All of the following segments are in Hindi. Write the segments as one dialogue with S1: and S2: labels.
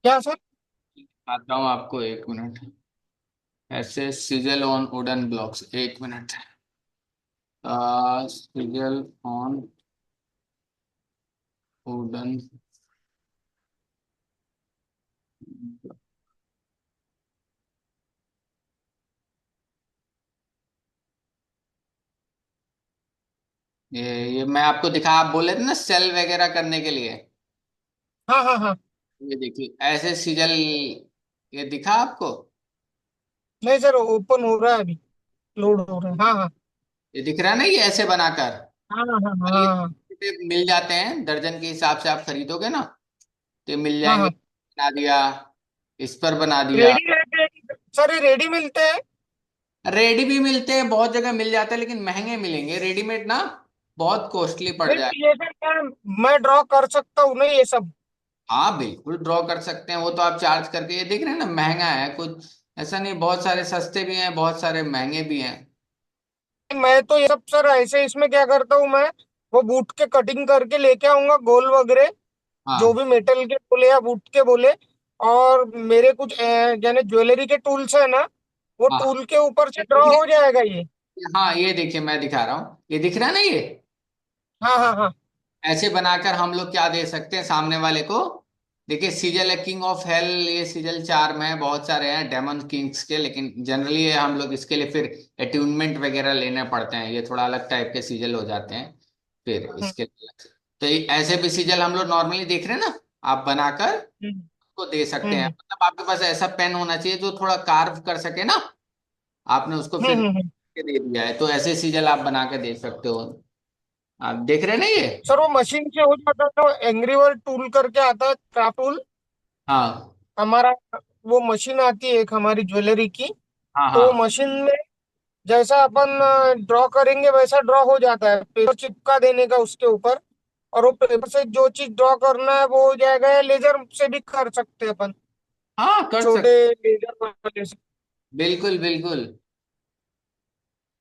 S1: क्या सर?
S2: आता हूँ आपको, 1 मिनट। ऐसे sizzle on wooden blocks, 1 minute. Sizzle on wooden. ये मैं आपको दिखा, आप बोले थे ना सेल वगैरह करने के लिए।
S1: हाँ हाँ हाँ।
S2: ये देखिए ऐसे सिजल, ये दिखा आपको?
S1: नहीं सर, ओपन हो रहा है अभी। लोड हो रहा है, हाँ हाँ।
S2: ये दिख रहा है ना, ये ऐसे बनाकर।
S1: हाँ हाँ हाँ
S2: ये
S1: हाँ हाँ
S2: मिल जाते हैं दर्जन के हिसाब से, आप खरीदोगे ना तो ये मिल
S1: हाँ
S2: जाएंगे।
S1: हाँ।
S2: बना दिया, इस पर बना दिया।
S1: रेडी रहते हैं सर, ये रेडी मिलते हैं?
S2: रेडी भी मिलते हैं, बहुत जगह मिल जाते हैं, लेकिन महंगे मिलेंगे रेडीमेड ना, बहुत कॉस्टली पड़
S1: नहीं
S2: जाए।
S1: तो ये सर क्या, मैं ड्रॉ कर सकता हूँ ना ये सब?
S2: हाँ बिल्कुल ड्रॉ कर सकते हैं, वो तो आप चार्ज करके, ये देख रहे हैं ना महंगा है कुछ, ऐसा नहीं, बहुत सारे सस्ते भी हैं, बहुत सारे महंगे भी हैं।
S1: मैं तो ये सब सर ऐसे, इसमें क्या करता हूँ मैं, वो बूट के कटिंग करके लेके आऊंगा गोल वगैरह, जो
S2: हाँ
S1: भी मेटल के बोले या वुड के बोले। और मेरे कुछ यानी ज्वेलरी के टूल्स है ना, वो
S2: हाँ
S1: टूल के ऊपर से ड्रॉ हो जाएगा ये।
S2: हाँ, ये देखिए मैं दिखा रहा हूँ, ये दिख रहा है ना ये।
S1: हाँ हाँ हाँ।
S2: ऐसे बनाकर हम लोग क्या दे सकते हैं सामने वाले को। देखिए सीजल है किंग ऑफ हेल, ये सीजल चार्म है, बहुत सारे हैं डेमन किंग्स के, लेकिन जनरली ये हम लोग इसके लिए फिर अट्यूनमेंट वगैरह लेने पड़ते हैं, ये थोड़ा अलग टाइप के सीजल हो जाते हैं फिर
S1: हम्म
S2: इसके लिए। तो ऐसे भी सीजल हम लोग नॉर्मली देख रहे हैं ना, आप बनाकर
S1: हम्म
S2: को दे सकते हैं,
S1: हम्म
S2: मतलब आपके पास ऐसा पेन होना चाहिए जो थोड़ा कार्व कर सके ना, आपने उसको
S1: हम्म
S2: फिर
S1: हम्म, हम्म।
S2: दे दिया है, तो ऐसे सीजल आप बना के दे सकते हो। आप देख रहे हैं ना ये।
S1: सर वो मशीन से हो जाता है तो एंग्री बर्ड टूल करके आता है, क्राफ्ट टूल
S2: हाँ
S1: हमारा। वो मशीन आती है एक हमारी ज्वेलरी की।
S2: हाँ
S1: तो वो
S2: हाँ
S1: मशीन में जैसा अपन ड्रॉ करेंगे वैसा ड्रॉ हो जाता है, पेपर चिपका देने का उसके ऊपर। और वो पेपर से जो चीज ड्रॉ करना है वो हो जाएगा, या लेजर से भी कर सकते हैं अपन,
S2: हाँ, कर
S1: छोटे
S2: सकते।
S1: लेजर वाले से।
S2: बिल्कुल बिल्कुल,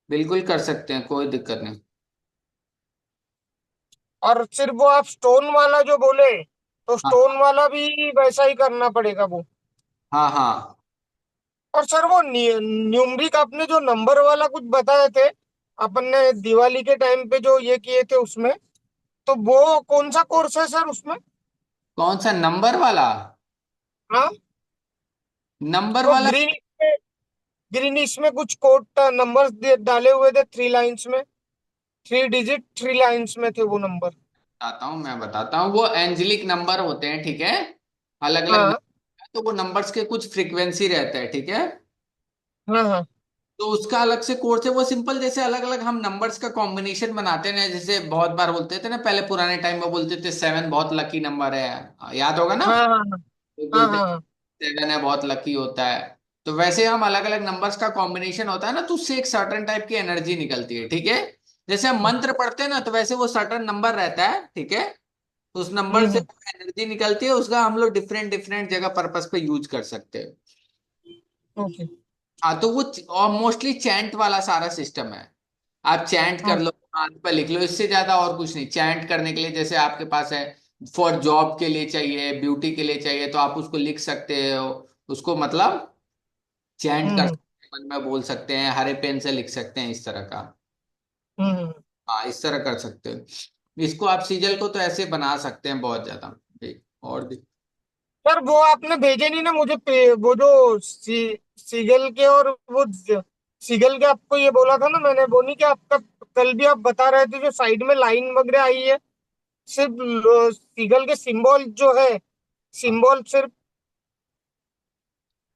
S2: बिल्कुल कर सकते हैं, कोई दिक्कत नहीं।
S1: और सिर्फ वो आप स्टोन वाला जो बोले, तो
S2: हाँ
S1: स्टोन वाला भी वैसा ही करना पड़ेगा वो।
S2: हाँ हाँ
S1: और सर वो न्यूमरिक आपने जो नंबर वाला कुछ बताए थे, अपन ने दिवाली के टाइम पे जो ये किए थे उसमें, तो वो कौन सा कोर्स है सर उसमें?
S2: कौन सा नंबर वाला?
S1: हाँ।
S2: नंबर
S1: वो
S2: वाला
S1: ग्रीन इसमें कुछ कोड नंबर्स डाले हुए थे, 3 लाइंस में, 3 डिजिट 3 लाइंस में थे वो नंबर।
S2: बताता हूँ, मैं बताता हूँ, वो एंजेलिक नंबर होते हैं, ठीक है, अलग अलग।
S1: हाँ
S2: तो वो नंबर्स के कुछ फ्रीक्वेंसी रहता है, ठीक है।
S1: हाँ हाँ
S2: तो उसका अलग से कोर्स है, वो सिंपल जैसे अलग अलग हम नंबर्स का कॉम्बिनेशन बनाते हैं ना, जैसे बहुत बार बोलते थे ना, पहले पुराने टाइम में बोलते थे 7 बहुत लकी नंबर है, याद होगा ना।
S1: हाँ हाँ
S2: तो
S1: हाँ
S2: बोलते
S1: हाँ हाँ।
S2: 7 है बहुत लकी होता है। तो वैसे हम अलग अलग नंबर्स का कॉम्बिनेशन होता है ना, तो उससे एक सर्टन टाइप की एनर्जी निकलती है, ठीक है। जैसे हम मंत्र पढ़ते हैं ना, तो वैसे वो सर्टन नंबर रहता है, ठीक है। तो उस नंबर से
S1: हम्म।
S2: एनर्जी निकलती है, उसका हम लोग डिफरेंट डिफरेंट जगह पर्पस पे यूज कर सकते हैं।
S1: ओके
S2: हाँ तो वो और मोस्टली चैंट वाला सारा सिस्टम है। आप चैंट कर लो, हाथ पर लिख लो, इससे ज्यादा और कुछ नहीं। चैंट करने के लिए जैसे आपके पास है, फॉर जॉब के लिए चाहिए, ब्यूटी के लिए चाहिए, तो आप उसको लिख सकते हो, उसको मतलब चैंट कर
S1: हम्म
S2: सकते हैं, मन में बोल सकते हैं, हरे पेन से लिख सकते हैं, इस तरह का।
S1: हम्म।
S2: हाँ इस तरह कर सकते हो। इसको आप सीजल को तो ऐसे बना सकते हैं बहुत ज्यादा। ठीक, और भी।
S1: सर वो आपने भेजे नहीं ना मुझे वो जो सीगल के, और वो सीगल के आपको ये बोला था ना मैंने, वो नहीं कि आपका कल भी आप बता रहे थे जो साइड में लाइन वगैरह आई है, सिर्फ सीगल के सिंबल जो है,
S2: हाँ,
S1: सिंबल सिर्फ।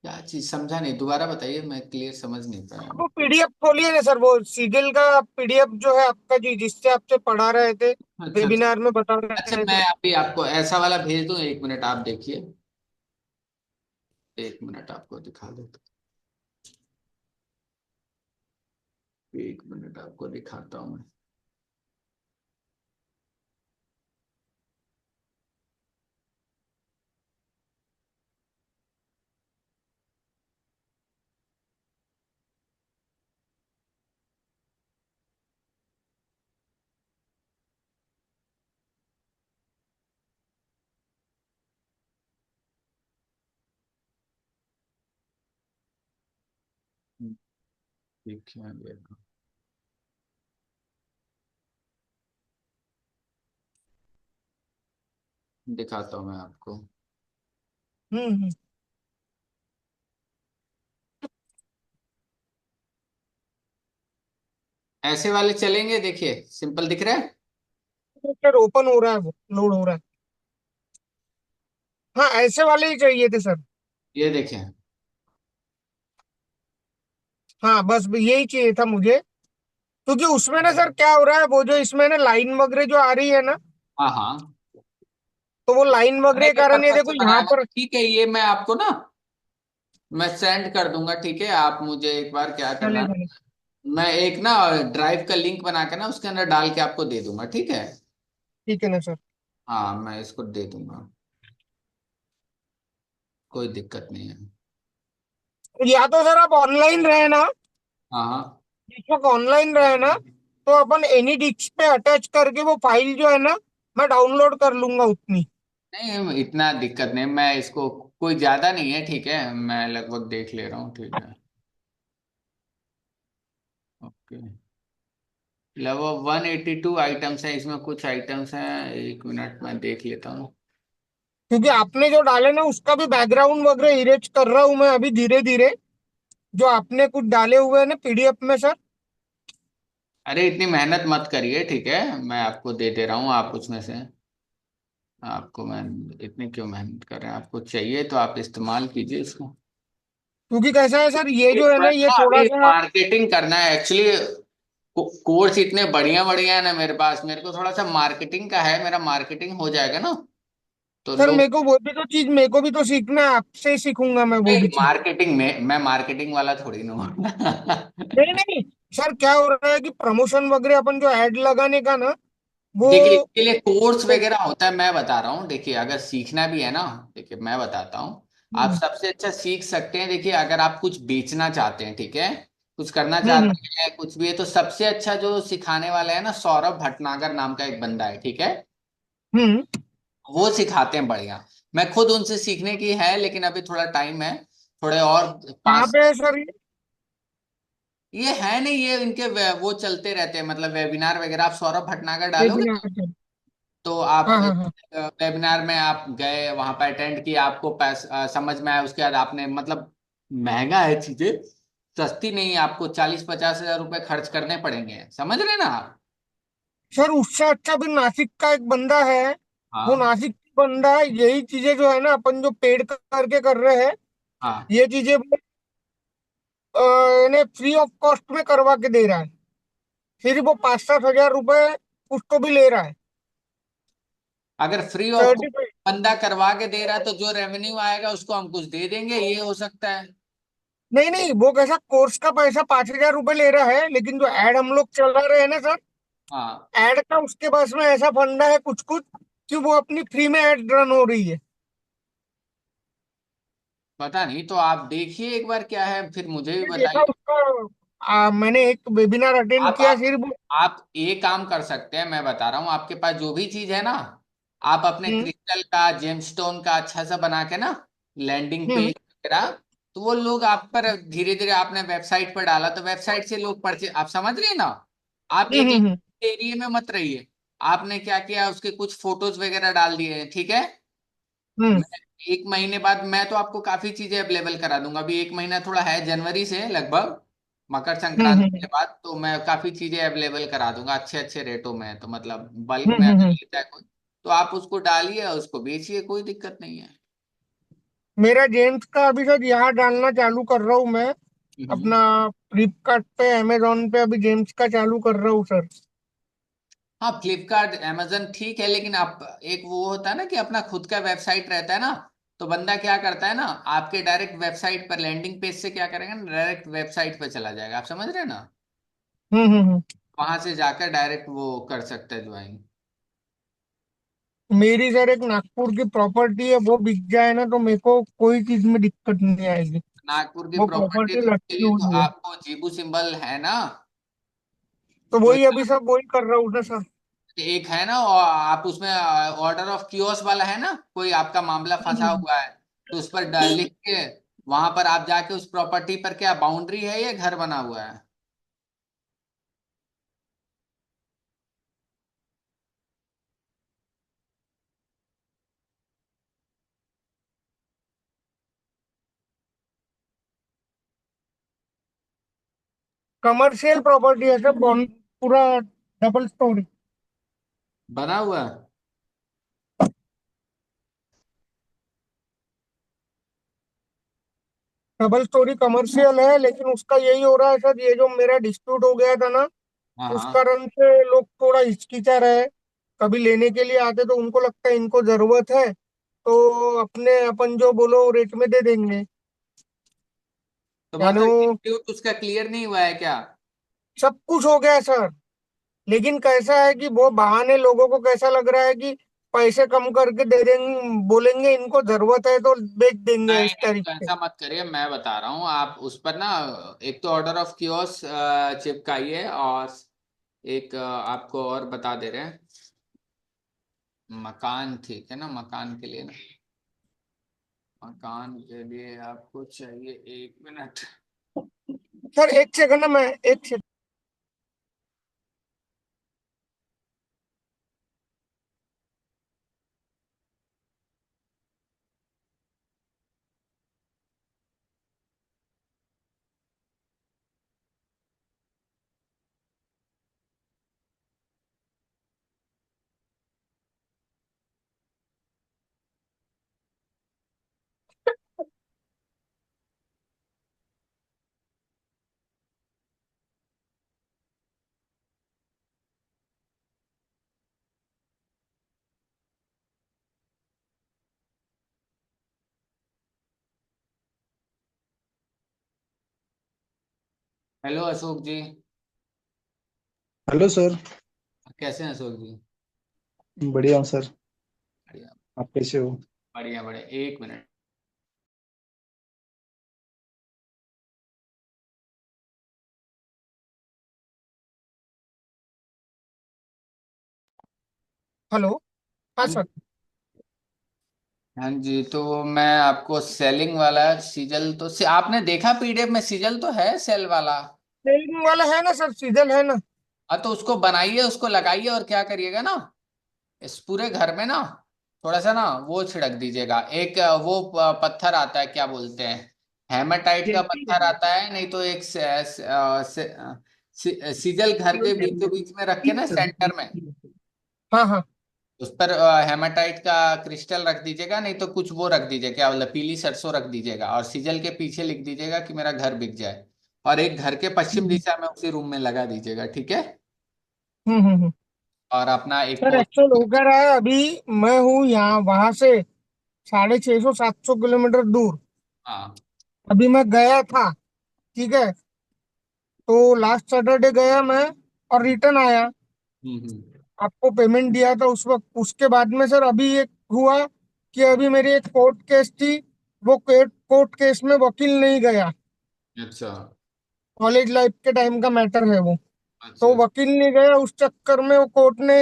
S2: क्या चीज समझा नहीं, दोबारा बताइए, मैं क्लियर समझ नहीं पाया।
S1: वो पीडीएफ खोलिए ना सर, वो सीगल का पीडीएफ जो है आपका, जी जिससे आपसे पढ़ा रहे थे,
S2: अच्छा अच्छा।
S1: वेबिनार में बता
S2: अच्छा
S1: रहे थे।
S2: मैं अभी आपको ऐसा वाला भेज दूं, 1 मिनट आप देखिए, 1 मिनट आपको दिखा देता हूँ, 1 मिनट आपको दिखाता हूँ मैं। ठीक है, देखो, दिखाता हूँ मैं आपको।
S1: हम्म।
S2: ऐसे वाले चलेंगे, देखिए सिंपल दिख रहा है।
S1: सर ओपन हो रहा है, वो लोड हो रहा है। हाँ ऐसे वाले ही चाहिए थे सर।
S2: ये देखें।
S1: हाँ बस यही चाहिए था मुझे। क्योंकि उसमें ना सर क्या हो रहा है, वो जो इसमें ना लाइन वगैरह जो आ रही है ना,
S2: हाँ हाँ,
S1: तो वो लाइन वगैरह
S2: खाने
S1: के
S2: के
S1: कारण ये
S2: पर्पज
S1: देखो
S2: से
S1: यहाँ
S2: बनाया
S1: पर।
S2: मैंने, ठीक है, ये मैं आपको ना, मैं सेंड कर दूंगा, ठीक है। आप मुझे एक बार क्या करना
S1: चले
S2: है,
S1: चले।
S2: मैं एक ना ड्राइव का लिंक बना के ना उसके अंदर डाल के आपको दे दूंगा, ठीक है।
S1: ठीक है ना सर।
S2: हाँ, मैं इसको दे दूंगा, कोई दिक्कत नहीं है।
S1: या तो सर आप ऑनलाइन रहे ना,
S2: हाँ हाँ।
S1: बेशक ऑनलाइन रहे ना, तो अपन एनी डिस्क पे अटैच करके वो फाइल जो है ना, मैं डाउनलोड कर लूंगा उतनी।
S2: नहीं, इतना दिक्कत नहीं, मैं इसको, कोई ज्यादा नहीं है, ठीक है, मैं लगभग देख ले रहा हूँ, ठीक है। ओके, लगभग 182 आइटम्स हैं इसमें, कुछ आइटम्स हैं, एक मिनट में देख लेता हूँ।
S1: क्योंकि आपने जो डाले ना उसका भी बैकग्राउंड वगैरह इरेज कर रहा हूँ मैं अभी धीरे धीरे, जो आपने कुछ डाले हुए हैं ना पीडीएफ में सर।
S2: अरे इतनी मेहनत मत करिए, ठीक है, मैं आपको दे दे रहा हूँ, आप उसमें से, आपको मैं, इतनी क्यों मेहनत कर रहे हैं, आपको चाहिए तो आप इस्तेमाल कीजिए इसको।
S1: क्योंकि कैसा है सर, ये
S2: एक
S1: जो है ना
S2: मिनट
S1: ये
S2: ना,
S1: थोड़ा
S2: अभी
S1: सा।
S2: मार्केटिंग करना है एक्चुअली। कोर्स इतने बढ़िया बढ़िया है ना मेरे पास, मेरे को थोड़ा सा मार्केटिंग का है, मेरा मार्केटिंग हो जाएगा ना तो
S1: सर
S2: लोग।
S1: मेरे को वो भी तो चीज, मेरे को भी तो सीखना है, आपसे ही सीखूंगा मैं वो
S2: नहीं,
S1: भी चीज।
S2: मार्केटिंग में मैं मार्केटिंग वाला थोड़ी ना हूँ।
S1: नहीं नहीं सर, क्या हो रहा है कि प्रमोशन वगैरह अपन जो एड लगाने का ना, वो।
S2: देखिए, इसके लिए कोर्स वगैरह होता है, मैं बता रहा हूँ, देखिए अगर सीखना भी है ना, देखिए मैं बताता हूँ, आप
S1: हम्म
S2: सबसे अच्छा सीख सकते हैं। देखिए अगर आप कुछ बेचना चाहते हैं, ठीक है, कुछ करना
S1: हम्म
S2: चाहते हैं, कुछ भी है, तो सबसे अच्छा जो सिखाने वाला है ना, सौरभ भटनागर नाम का एक बंदा है, ठीक है,
S1: हम्म।
S2: वो सिखाते हैं बढ़िया। मैं खुद उनसे सीखने की है, लेकिन अभी थोड़ा टाइम है, थोड़े और
S1: कहाँ
S2: पाँच।
S1: पे है सर ये?
S2: ये है नहीं, ये इनके वो चलते रहते हैं, मतलब वेबिनार वगैरह, आप सौरभ भटनागर डालोगे
S1: वेबिनार पे?
S2: तो आप
S1: हाँ हाँ हाँ।
S2: वेबिनार में आप गए, वहां पर अटेंड किया, आपको पैसा समझ में आया, उसके बाद आपने, मतलब महंगा है चीजें, सस्ती नहीं है, आपको 40-50 हजार रुपए खर्च करने पड़ेंगे, समझ रहे ना आप।
S1: सर उससे अच्छा भी नासिक का एक बंदा है, वो
S2: हाँ
S1: नासिक का बंदा है, यही चीजें जो है ना अपन जो पेड करके कर रहे हैं,
S2: हाँ।
S1: ये चीजें वो इन्हें फ्री ऑफ कॉस्ट में करवा के दे रहा है। फिर वो 5-7 हजार रुपए कुछ तो भी ले रहा है।
S2: अगर फ्री ऑफ
S1: सर्टिफिकेट।
S2: बंदा करवा के दे रहा है तो जो रेवेन्यू आएगा उसको हम कुछ दे देंगे, ये हो सकता है।
S1: नहीं नहीं, वो कैसा कोर्स का पैसा 5 हजार रुपए ले रहा है, लेकिन जो एड हम लोग चला रहे हैं ना सर,
S2: हाँ,
S1: एड का उसके पास में ऐसा फंडा है कुछ कुछ, कि वो अपनी फ्री में एड रन हो रही है।
S2: पता नहीं, तो आप देखिए एक बार क्या है, फिर मुझे भी
S1: मैंने देखा
S2: बताइए।
S1: उसका। मैंने एक वेबिनार अटेंड
S2: आप
S1: किया
S2: आप
S1: फिर वो।
S2: आप एक काम कर सकते हैं, मैं बता रहा हूँ, आपके पास जो भी चीज है ना, आप अपने
S1: हम्म
S2: क्रिस्टल का, जेमस्टोन का अच्छा सा बना के ना, लैंडिंग
S1: हम्म
S2: पेज वगैरह, तो वो लोग आप पर धीरे धीरे, आपने वेबसाइट पर डाला तो वेबसाइट से लोग परचेज, आप समझ रहे हैं ना। आप एक
S1: हम्म।
S2: एरिया में मत रहिए। आपने क्या किया, उसके कुछ फोटोज वगैरह डाल दिए, ठीक है।
S1: हम्म
S2: मैं एक महीने बाद मैं तो आपको काफी चीजें अवेलेबल करा दूंगा, अभी एक महीना थोड़ा है, जनवरी से लगभग, मकर
S1: हम्म
S2: संक्रांति
S1: हम्म
S2: के बाद तो मैं काफी चीजें अवेलेबल करा दूंगा अच्छे अच्छे रेटों में, तो मतलब बल्क में अगर
S1: हम्म।
S2: लेता है कोई, तो आप उसको डालिए और उसको बेचिए, कोई दिक्कत नहीं है।
S1: मेरा जेम्स का अभी सर यहाँ डालना चालू कर रहा हूँ मैं।
S2: हम्म।
S1: अपना फ्लिपकार्ट पे, अमेजोन पे अभी जेम्स का चालू कर रहा हूँ सर।
S2: हाँ, फ्लिपकार्ट अमेजन ठीक है, लेकिन आप, एक वो होता है ना कि अपना खुद का वेबसाइट रहता है ना, तो बंदा क्या करता है ना, आपके डायरेक्ट वेबसाइट पर, लैंडिंग पेज से क्या करेगा ना, डायरेक्ट वेबसाइट पर चला जाएगा, आप समझ रहे हैं ना,
S1: हम्म।
S2: वहां से जाकर डायरेक्ट वो कर सकता है ज्वाइन।
S1: मेरी सर एक नागपुर की प्रॉपर्टी है, वो बिक जाए ना तो मेरे को कोई चीज में दिक्कत नहीं आएगी।
S2: नागपुर की
S1: वो
S2: प्रॉपर्टी,
S1: प्रॉपर्टी
S2: तो उसके
S1: रखी
S2: लिए तो
S1: हुई है।
S2: आपको जीबू सिंबल है ना,
S1: तो
S2: कोई,
S1: वही अभी सब वही कर रहा हूँ ना सर।
S2: एक है ना, और आप उसमें ऑर्डर ऑफ कियोस वाला है ना, कोई आपका मामला फंसा
S1: हम्म
S2: हुआ है, तो उस पर लिख के वहां पर आप जाके उस प्रॉपर्टी पर क्या बाउंड्री है या घर बना हुआ है?
S1: कमर्शियल प्रॉपर्टी है सर, पूरा डबल स्टोरी।
S2: बना हुआ है?
S1: डबल स्टोरी कमर्शियल है, लेकिन उसका यही हो रहा है सर, ये जो मेरा डिस्प्यूट हो गया था ना,
S2: हाँ
S1: उस
S2: हाँ।
S1: कारण से लोग थोड़ा हिचकिचा रहे हैं। कभी लेने के लिए आते तो उनको लगता है इनको जरूरत है, तो अपने अपन जो बोलो रेट में दे देंगे।
S2: तो
S1: यानी
S2: मतलब
S1: वो
S2: डिस्प्यूट उसका क्लियर नहीं हुआ है क्या?
S1: सब कुछ हो गया सर, लेकिन कैसा है कि वो बहाने लोगों को कैसा लग रहा है कि पैसे कम करके दे देंगे, बोलेंगे इनको जरूरत है तो बेच देंगे
S2: नहीं
S1: इस
S2: नहीं,
S1: तरीके
S2: तो
S1: से।
S2: ऐसा मत करिए, मैं बता रहा हूँ आप उस पर ना एक तो ऑर्डर ऑफ कियोस चिपकाइए, और एक आपको और बता दे रहे हैं। मकान, ठीक है ना, मकान के लिए ना, मकान के लिए आपको चाहिए, 1 मिनट।
S1: सर एक सेकंड ना, मैं एक second.
S2: Hello Ashok ji.
S3: Hello sir.
S2: कैसे हैं अशोक जी?
S3: बढ़िया हूँ सर।
S2: बढ़िया।
S3: आप कैसे हो?
S2: बढ़िया बढ़िया, 1 मिनट।
S1: हेलो। हाँ
S2: हाँ
S1: सर।
S2: हाँ जी, तो मैं आपको सेलिंग वाला सीजल तो से आपने देखा, पीडीएफ में सीजल तो है सेल वाला।
S1: सेलिंग वाला है ना सर, सीजन है ना।
S2: हाँ, तो उसको बनाइए, उसको लगाइए, और क्या करिएगा ना, इस पूरे घर में ना थोड़ा सा ना वो छिड़क दीजिएगा। एक वो पत्थर आता है, क्या बोलते हैं, हेमाटाइट का
S1: जेसी।
S2: पत्थर आता है, नहीं तो एक सीजल घर के बीचों बीच में रख के ना सेंटर में,
S1: हाँ हाँ।
S2: उस पर हेमाटाइट का क्रिस्टल रख दीजिएगा, नहीं तो कुछ वो रख दीजिएगा, क्या बोलते हैं, पीली सरसों रख दीजिएगा, और सीजल के पीछे लिख दीजिएगा कि मेरा घर बिक जाए, और एक घर के पश्चिम दिशा में उसी रूम में लगा दीजिएगा, ठीक है।
S1: हम्म।
S2: और अपना एक
S1: सर
S2: पोस्ट।
S1: एक्चुअल हो क्या रहा है अभी, मैं हूँ यहाँ वहां से 650-700 किलोमीटर दूर।
S2: हाँ।
S1: अभी मैं गया था, ठीक है, तो लास्ट सैटरडे गया मैं और रिटर्न आया।
S2: हम्म।
S1: आपको पेमेंट दिया था उस वक्त। उसके बाद में सर अभी एक हुआ कि अभी मेरी एक कोर्ट केस थी, वो कोर्ट केस में वकील नहीं गया।
S2: अच्छा
S1: कॉलेज लाइफ के टाइम का मैटर है वो। तो
S2: अच्छा।
S1: वकील नहीं गया, उस चक्कर में वो कोर्ट ने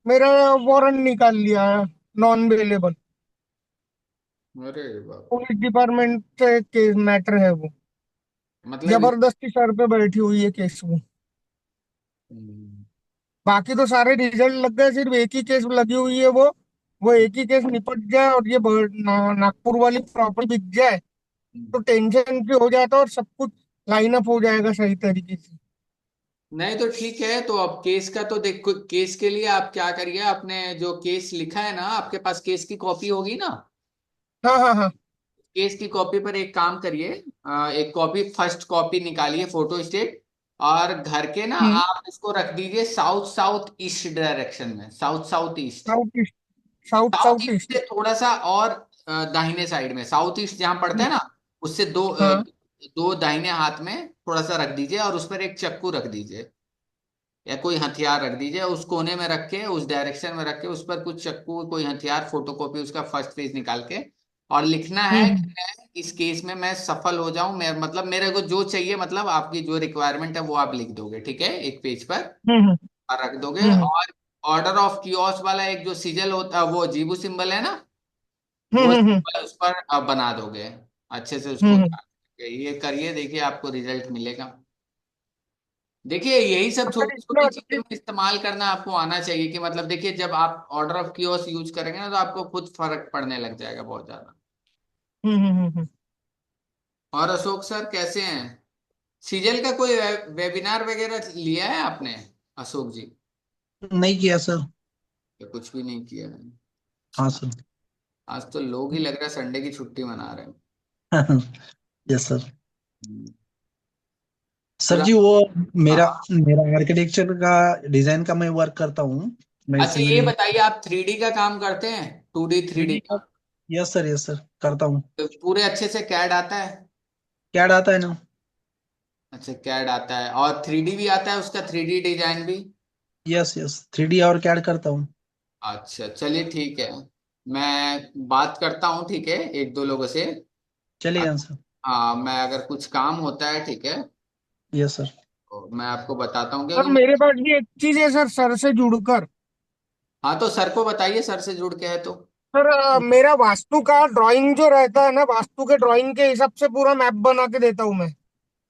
S1: मेरा वारंट निकाल लिया है, नॉन अवेलेबल।
S2: अरे बाप रे।
S1: पुलिस डिपार्टमेंट से केस मैटर है वो।
S2: मतलब
S1: जबरदस्ती सर पे बैठी हुई है केस वो।
S2: हम्म,
S1: बाकी तो सारे रिजल्ट लग गए, सिर्फ एक ही केस लगी हुई है वो एक ही केस निपट जाए और ये नागपुर वाली प्रॉपर्टी बिक जाए, तो टेंशन फ्री हो जाता है और सब कुछ लाइन अप हो जाएगा सही तरीके से।
S2: नहीं तो ठीक है, तो अब केस का तो देखो, केस के लिए आप क्या करिए, आपने जो केस लिखा है ना, आपके पास केस की कॉपी होगी ना,
S1: हाँ हाँ हाँ।
S2: केस की कॉपी पर एक काम करिए, एक कॉपी, फर्स्ट कॉपी निकालिए फोटो स्टेट, और घर के ना
S1: हम्म।
S2: आप इसको रख दीजिए साउथ साउथ ईस्ट डायरेक्शन में, south south east.
S1: South east. South
S2: south
S1: south
S2: east
S1: east.
S2: से थोड़ा सा और दाहिने साइड में, साउथ ईस्ट जहां पड़ता है ना, उससे
S1: हाँ।
S2: दो दाहिने हाथ में थोड़ा सा रख दीजिए, और उस पर एक चक्कू रख दीजिए, या कोई हथियार रख दीजिए, उस कोने में रख के, उस डायरेक्शन में रख के, उस पर कुछ चक्कू, कोई हथियार, फोटोकॉपी उसका फर्स्ट पेज निकाल के, और लिखना है कि
S1: हम्म
S2: मैं इस केस में मैं सफल हो जाऊं, मैं मतलब मेरे को जो चाहिए, मतलब आपकी जो रिक्वायरमेंट है वो आप लिख दोगे, ठीक है, एक पेज पर
S1: हम्म
S2: और रख दोगे,
S1: हम्म
S2: और ऑर्डर ऑफ कियोस वाला एक जो सिजल होता है, वो जीबू सिंबल है ना,
S1: हम्म
S2: वो
S1: हम्म हम्म
S2: सिंबल उस पर बना दोगे। अच्छे से उसको
S1: हम्म।
S2: ये करिए, देखिए आपको रिजल्ट मिलेगा। देखिए यही सब
S1: सर
S2: छोटी
S1: इसमें
S2: छोटी चीजें में इस्तेमाल करना आपको आना चाहिए, कि मतलब देखिए जब आप ऑर्डर ऑफ कियोस यूज करेंगे ना तो आपको खुद फर्क पड़ने लग जाएगा बहुत ज्यादा।
S1: हम्म।
S2: और अशोक सर कैसे हैं? सीजल का कोई वेबिनार वगैरह लिया है आपने अशोक जी?
S3: नहीं किया सर।
S2: या कुछ भी नहीं किया है?
S3: हाँ सर।
S2: आज तो लोग ही लग रहा है संडे की छुट्टी मना रहे हैं।
S3: Yes sir.
S2: हम्म।
S3: सर
S2: पूरा।
S3: जी वो मेरा
S2: हाँ।
S3: मेरा आर्किटेक्चर का डिजाइन का मैं वर्क करता हूँ। मैं
S2: अच्छा
S3: सिविल
S2: ये बताइए, आप 3D का काम करते हैं? 2D 3D
S3: 3D का।
S2: का?
S3: यस सर करता हूँ।
S2: तो पूरे अच्छे से कैड आता है?
S3: कैड आता है ना।
S2: अच्छा कैड आता है, और 3D भी आता है उसका, 3D डिजाइन भी?
S3: यस 3D और कैड करता हूँ।
S2: अच्छा चलिए ठीक है, मैं बात करता हूँ ठीक है एक दो लोगों से।
S3: चलेगा सर।
S2: हाँ मैं अगर कुछ काम होता है ठीक है
S3: यस सर।
S2: तो मैं आपको बताता हूँ,
S1: सर
S2: क्योंकि
S1: मेरे पास भी एक चीज है सर से जुड़कर।
S2: हाँ तो सर को बताइए, सर से जुड़ के है तो।
S1: सर मेरा वास्तु का ड्राइंग जो रहता है ना, वास्तु के ड्राइंग के हिसाब से पूरा मैप बना के देता हूँ मैं।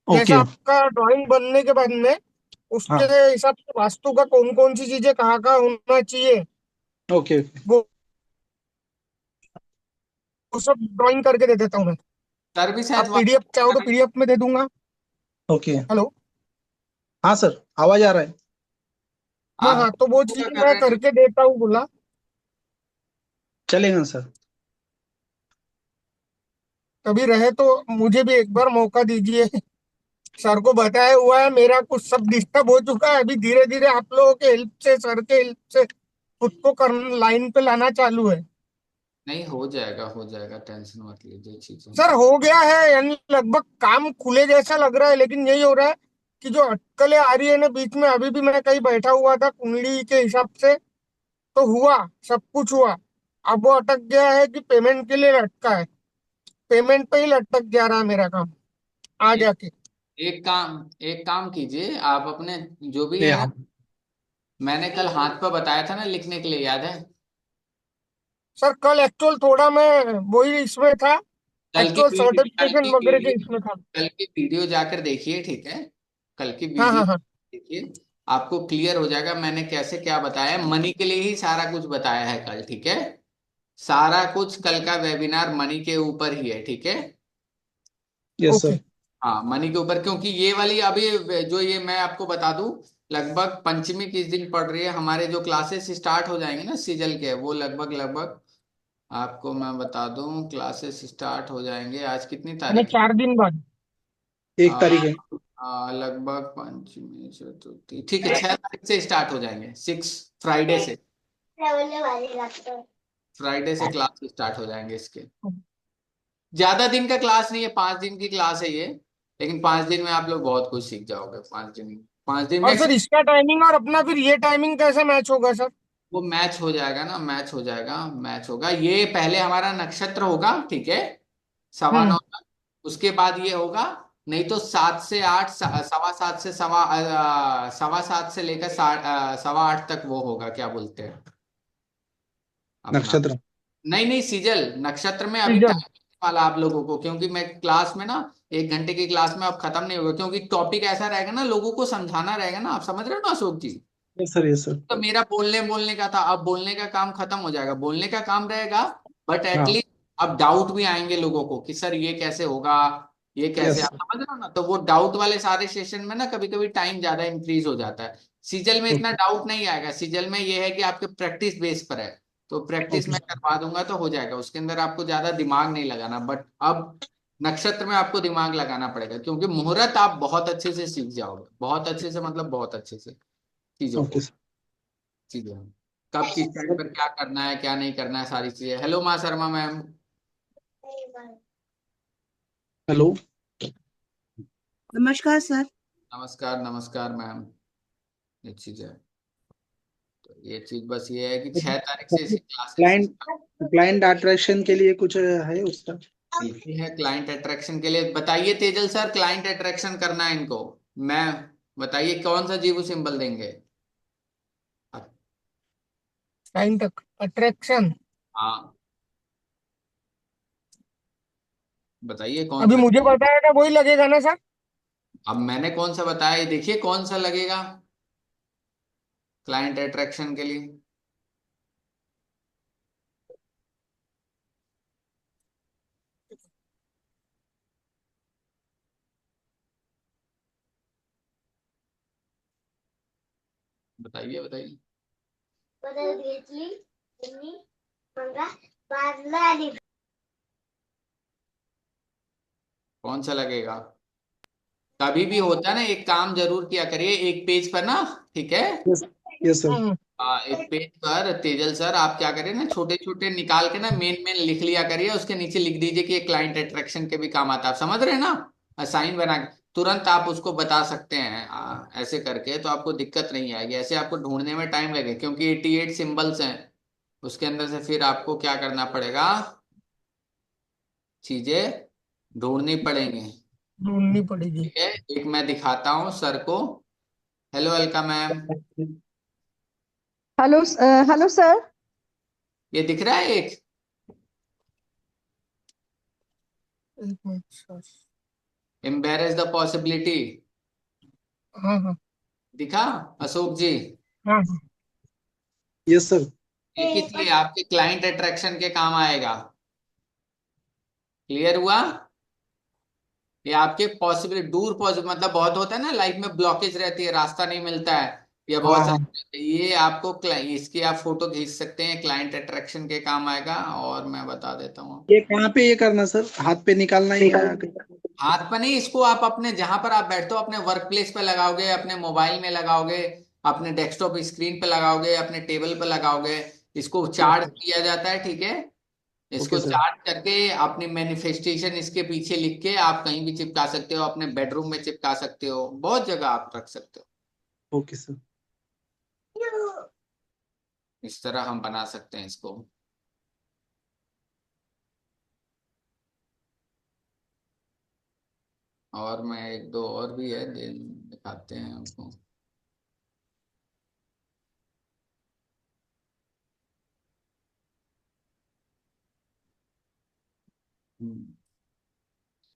S1: जैसा
S3: ओके।
S1: आपका ड्राइंग बनने के बाद में उसके
S3: हाँ।
S1: हिसाब से वास्तु का कौन कौन सी चीजें कहाँ कहाँ होना चाहिए,
S3: ओके।
S1: वो सब ड्राइंग करके दे देता हूँ मैं।
S2: सर भी शायद
S1: आप पीडीएफ चाहो तो पीडीएफ में दे दूंगा।
S3: ओके।
S1: हेलो।
S3: हाँ सर आवाज आ रहा है।
S1: हाँ
S2: आप
S1: हाँ, तो वो
S2: पूरा
S1: चीजें
S2: कर
S1: मैं
S2: रहे हैं।
S1: करके देता हूँ बोला।
S3: चलेगा सर।
S1: कभी रहे तो मुझे भी एक बार मौका दीजिए। सर को बताया हुआ है, मेरा कुछ सब डिस्टर्ब हो चुका है, अभी धीरे धीरे आप लोगों के हेल्प से, सर के हेल्प से खुद को कर लाइन पे लाना चालू है।
S2: नहीं हो जाएगा, टेंशन मत लीजिए चीजें।
S1: सर हो गया है, यानी लगभग काम खुले जैसा लग रहा है, लेकिन यही हो रहा है कि जो अटकलें आ रही है ना बीच में, अभी भी मैं कहीं बैठा हुआ था कुंडली के हिसाब से, तो हुआ, सब कुछ हुआ। अब वो अटक गया है कि पेमेंट के लिए लटका है, पेमेंट पे ही लटक जा रहा है मेरा काम आ
S2: एक
S1: जाके।
S2: एक काम कीजिए आप अपने, जो भी
S3: ये
S2: है ना,
S3: हाँ।
S2: मैंने कल हाथ पर बताया था ना लिखने के लिए, याद है?
S1: सर कल एक्चुअल थोड़ा मैं वही इसमें था,
S2: कल की
S1: एक्चुअल
S2: वीडियो कल
S1: सर्टिफिकेशन
S2: की
S1: वगैरह के
S2: वीडियो
S1: इसमें था।
S2: कल की वीडियो जाकर देखिए ठीक है। कल की
S1: हाँ
S2: वीडियो
S1: हाँ हाँ।
S2: देखिए, आपको क्लियर हो जाएगा मैंने कैसे क्या बताया है। मनी के लिए ही सारा कुछ बताया है कल, ठीक है? सारा कुछ कल का वेबिनार मनी के ऊपर ही है, ठीक है?
S3: Yes
S1: okay.
S3: सर।
S2: हाँ मनी के ऊपर, क्योंकि ये वाली अभी जो ये मैं आपको बता दूं, लगभग पंचमी किस दिन पड़ रही है, हमारे जो क्लासेस स्टार्ट हो जाएंगे ना सीजल के, वो लगभग लगभग आपको मैं बता दूं, क्लासेस स्टार्ट हो जाएंगे, आज कितनी
S1: यानी
S2: तारीख है?
S1: 4 दिन बाद।
S3: 1 तारीख है।
S2: लगभग पंचमी चतुर्थी, ठीक है, 6 तारीख से स्टार्ट हो जाएंगे, 6 फ्राइडे से। फ्राइडे से क्लास स्टार्ट हो जाएंगे इसके। ज्यादा दिन का क्लास नहीं है, 5 दिन की क्लास है ये, लेकिन 5 दिन में आप लोग बहुत कुछ सीख जाओगे। 5 दिन, 5 दिन में
S1: और सर इसका टाइमिंग और अपना फिर ये टाइमिंग कैसे मैच होगा सर?
S2: वो मैच हो जाएगा ना, मैच हो जाएगा, मैच होगा। ये पहले हमारा नक्षत्र होगा ठीक है, सवा
S1: हम्म।
S2: नौ तक। उसके बाद ये होगा, नहीं तो 7 से 8, सवा सात से सवा सात से लेकर सवा आठ तक वो होगा, क्या बोलते हैं अपना।
S3: नक्षत्र।
S2: नहीं नहीं सीजल, नक्षत्र में अभी
S1: सीजन।
S2: टाइम वाला आप लोगों को, क्योंकि मैं क्लास में ना, 1 घंटे की क्लास में अब खत्म नहीं होगा, क्योंकि टॉपिक ऐसा रहेगा ना, लोगों को समझाना रहेगा ना, आप समझ रहे हो ना Ashok ji?
S3: Yes sir yes sir.
S2: तो मेरा बोलने बोलने का था, अब बोलने का काम खत्म हो जाएगा, बोलने का काम रहेगा, बट
S3: हाँ।
S2: एटलीस्ट अब डाउट भी आएंगे लोगों को कि सर ये कैसे होगा, ये कैसे,
S3: यस
S2: आप
S3: सर।
S2: समझ रहे हो ना? तो वो डाउट वाले सारे सेशन में ना कभी कभी टाइम ज्यादा इंक्रीज हो जाता है। सीजल में इतना
S3: ओके।
S2: डाउट नहीं आएगा, सीजल में ये है कि आपके प्रैक्टिस बेस पर है, तो प्रैक्टिस
S3: ओके
S2: मैं
S3: सर।
S2: करवा दूंगा तो हो जाएगा, उसके अंदर आपको ज्यादा दिमाग नहीं लगाना। बट अब नक्षत्र में आपको दिमाग लगाना पड़ेगा, क्योंकि मुहूर्त आप बहुत अच्छे से सीख जाओगे, बहुत अच्छे से, मतलब बहुत अच्छे से चीजों
S3: ओके
S2: को,
S3: सर।
S2: चीजें कब किस टाइम पर क्या करना है क्या नहीं करना है, सारी चीजें। हेलो माँ शर्मा मैम।
S3: हेलो।
S4: नमस्कार सर।
S2: नमस्कार नमस्कार मैम। ये चीज है, तो ये चीज बस ये है कि 6 तारीख से इसकी क्लासेस
S3: क्लाइंट क्लाइंट अट्रैक्शन के लिए कुछ है उसका।
S2: मिलती है। क्लाइंट अट्रैक्शन के लिए बताइए तेजल सर, क्लाइंट अट्रैक्शन करना है इनको, मैं बताइए कौन सा जीवो सिंबल देंगे?
S1: टाइम तक अट्रैक्शन।
S2: हाँ बताइए कौन
S1: अभी
S2: सा।
S1: मुझे बताया था वही लगेगा ना सर?
S2: अब मैंने कौन सा बताया, ये देखिए कौन सा लगेगा क्लाइंट अट्रैक्शन के लिए। बताइए बताइए। कौन सा लगेगा। कभी भी होता है ना, एक काम जरूर किया करिए एक पेज पर ना, ठीक है।
S3: Yes, yes sir.
S1: हम्म।
S2: एक पेज पर तेजल सर आप क्या करिए ना, छोटे छोटे निकाल के ना मेन मेन लिख लिया करिए, उसके नीचे लिख दीजिए कि ये क्लाइंट अट्रैक्शन के भी काम आता है, आप समझ रहे हैं ना। साइन बना के तुरंत आप उसको बता सकते हैं, ऐसे करके तो आपको दिक्कत नहीं आएगी। ऐसे आपको ढूंढने में टाइम लगे क्योंकि 88 सिंबल्स हैं, उसके अंदर से फिर आपको क्या करना पड़ेगा, चीजें ढूंढनी पड़ेंगी।
S1: ढूंढनी पड़ेगी।
S2: ठीक है, एक मैं दिखाता हूँ सर को। Hello Alka ma'am,
S4: hello hello sir.
S2: ये दिख रहा है एक,
S1: एक minute sir.
S2: Embarrass the possibility,
S1: हाँ हाँ।
S2: दिखा अशोक जी।
S1: हाँ हाँ।
S3: Yes sir.
S2: ये किस लिए, आपके क्लाइंट अट्रैक्शन के काम आएगा। क्लियर हुआ। ये आपके पॉसिबल दूर पॉसिबल मतलब बहुत होता है ना लाइफ में, ब्लॉकेज रहती है, रास्ता नहीं मिलता है, या
S3: हाँ
S2: बहुत
S3: हाँ।
S2: सारे, ये आपको इसकी आप फोटो खींच सकते हैं, क्लाइंट अट्रैक्शन के काम आएगा। और मैं बता देता हूँ,
S3: ये कहाँ पे ये करना सर, हाथ पे निकालना है या
S2: हाथ पर नहीं, इसको आप अपने जहां पर आप बैठते हो अपने वर्क प्लेस पे लगाओगे, अपने मोबाइल में लगाओगे, अपने डेस्कटॉप स्क्रीन पे लगाओगे, अपने टेबल पे लगाओगे। इसको चार्ज किया जाता है, ठीक है।
S3: ओके
S2: इसको
S3: सर।
S2: चार्ट करके अपनी मैनिफेस्टेशन इसके पीछे लिख के आप कहीं भी चिपका सकते हो, अपने बेडरूम में चिपका सकते हो, बहुत जगह आप रख सकते हो।
S3: Okay sir.
S2: इस तरह हम बना सकते हैं इसको। और मैं एक दो और भी है, दिखाते हैं आपको। हम्म।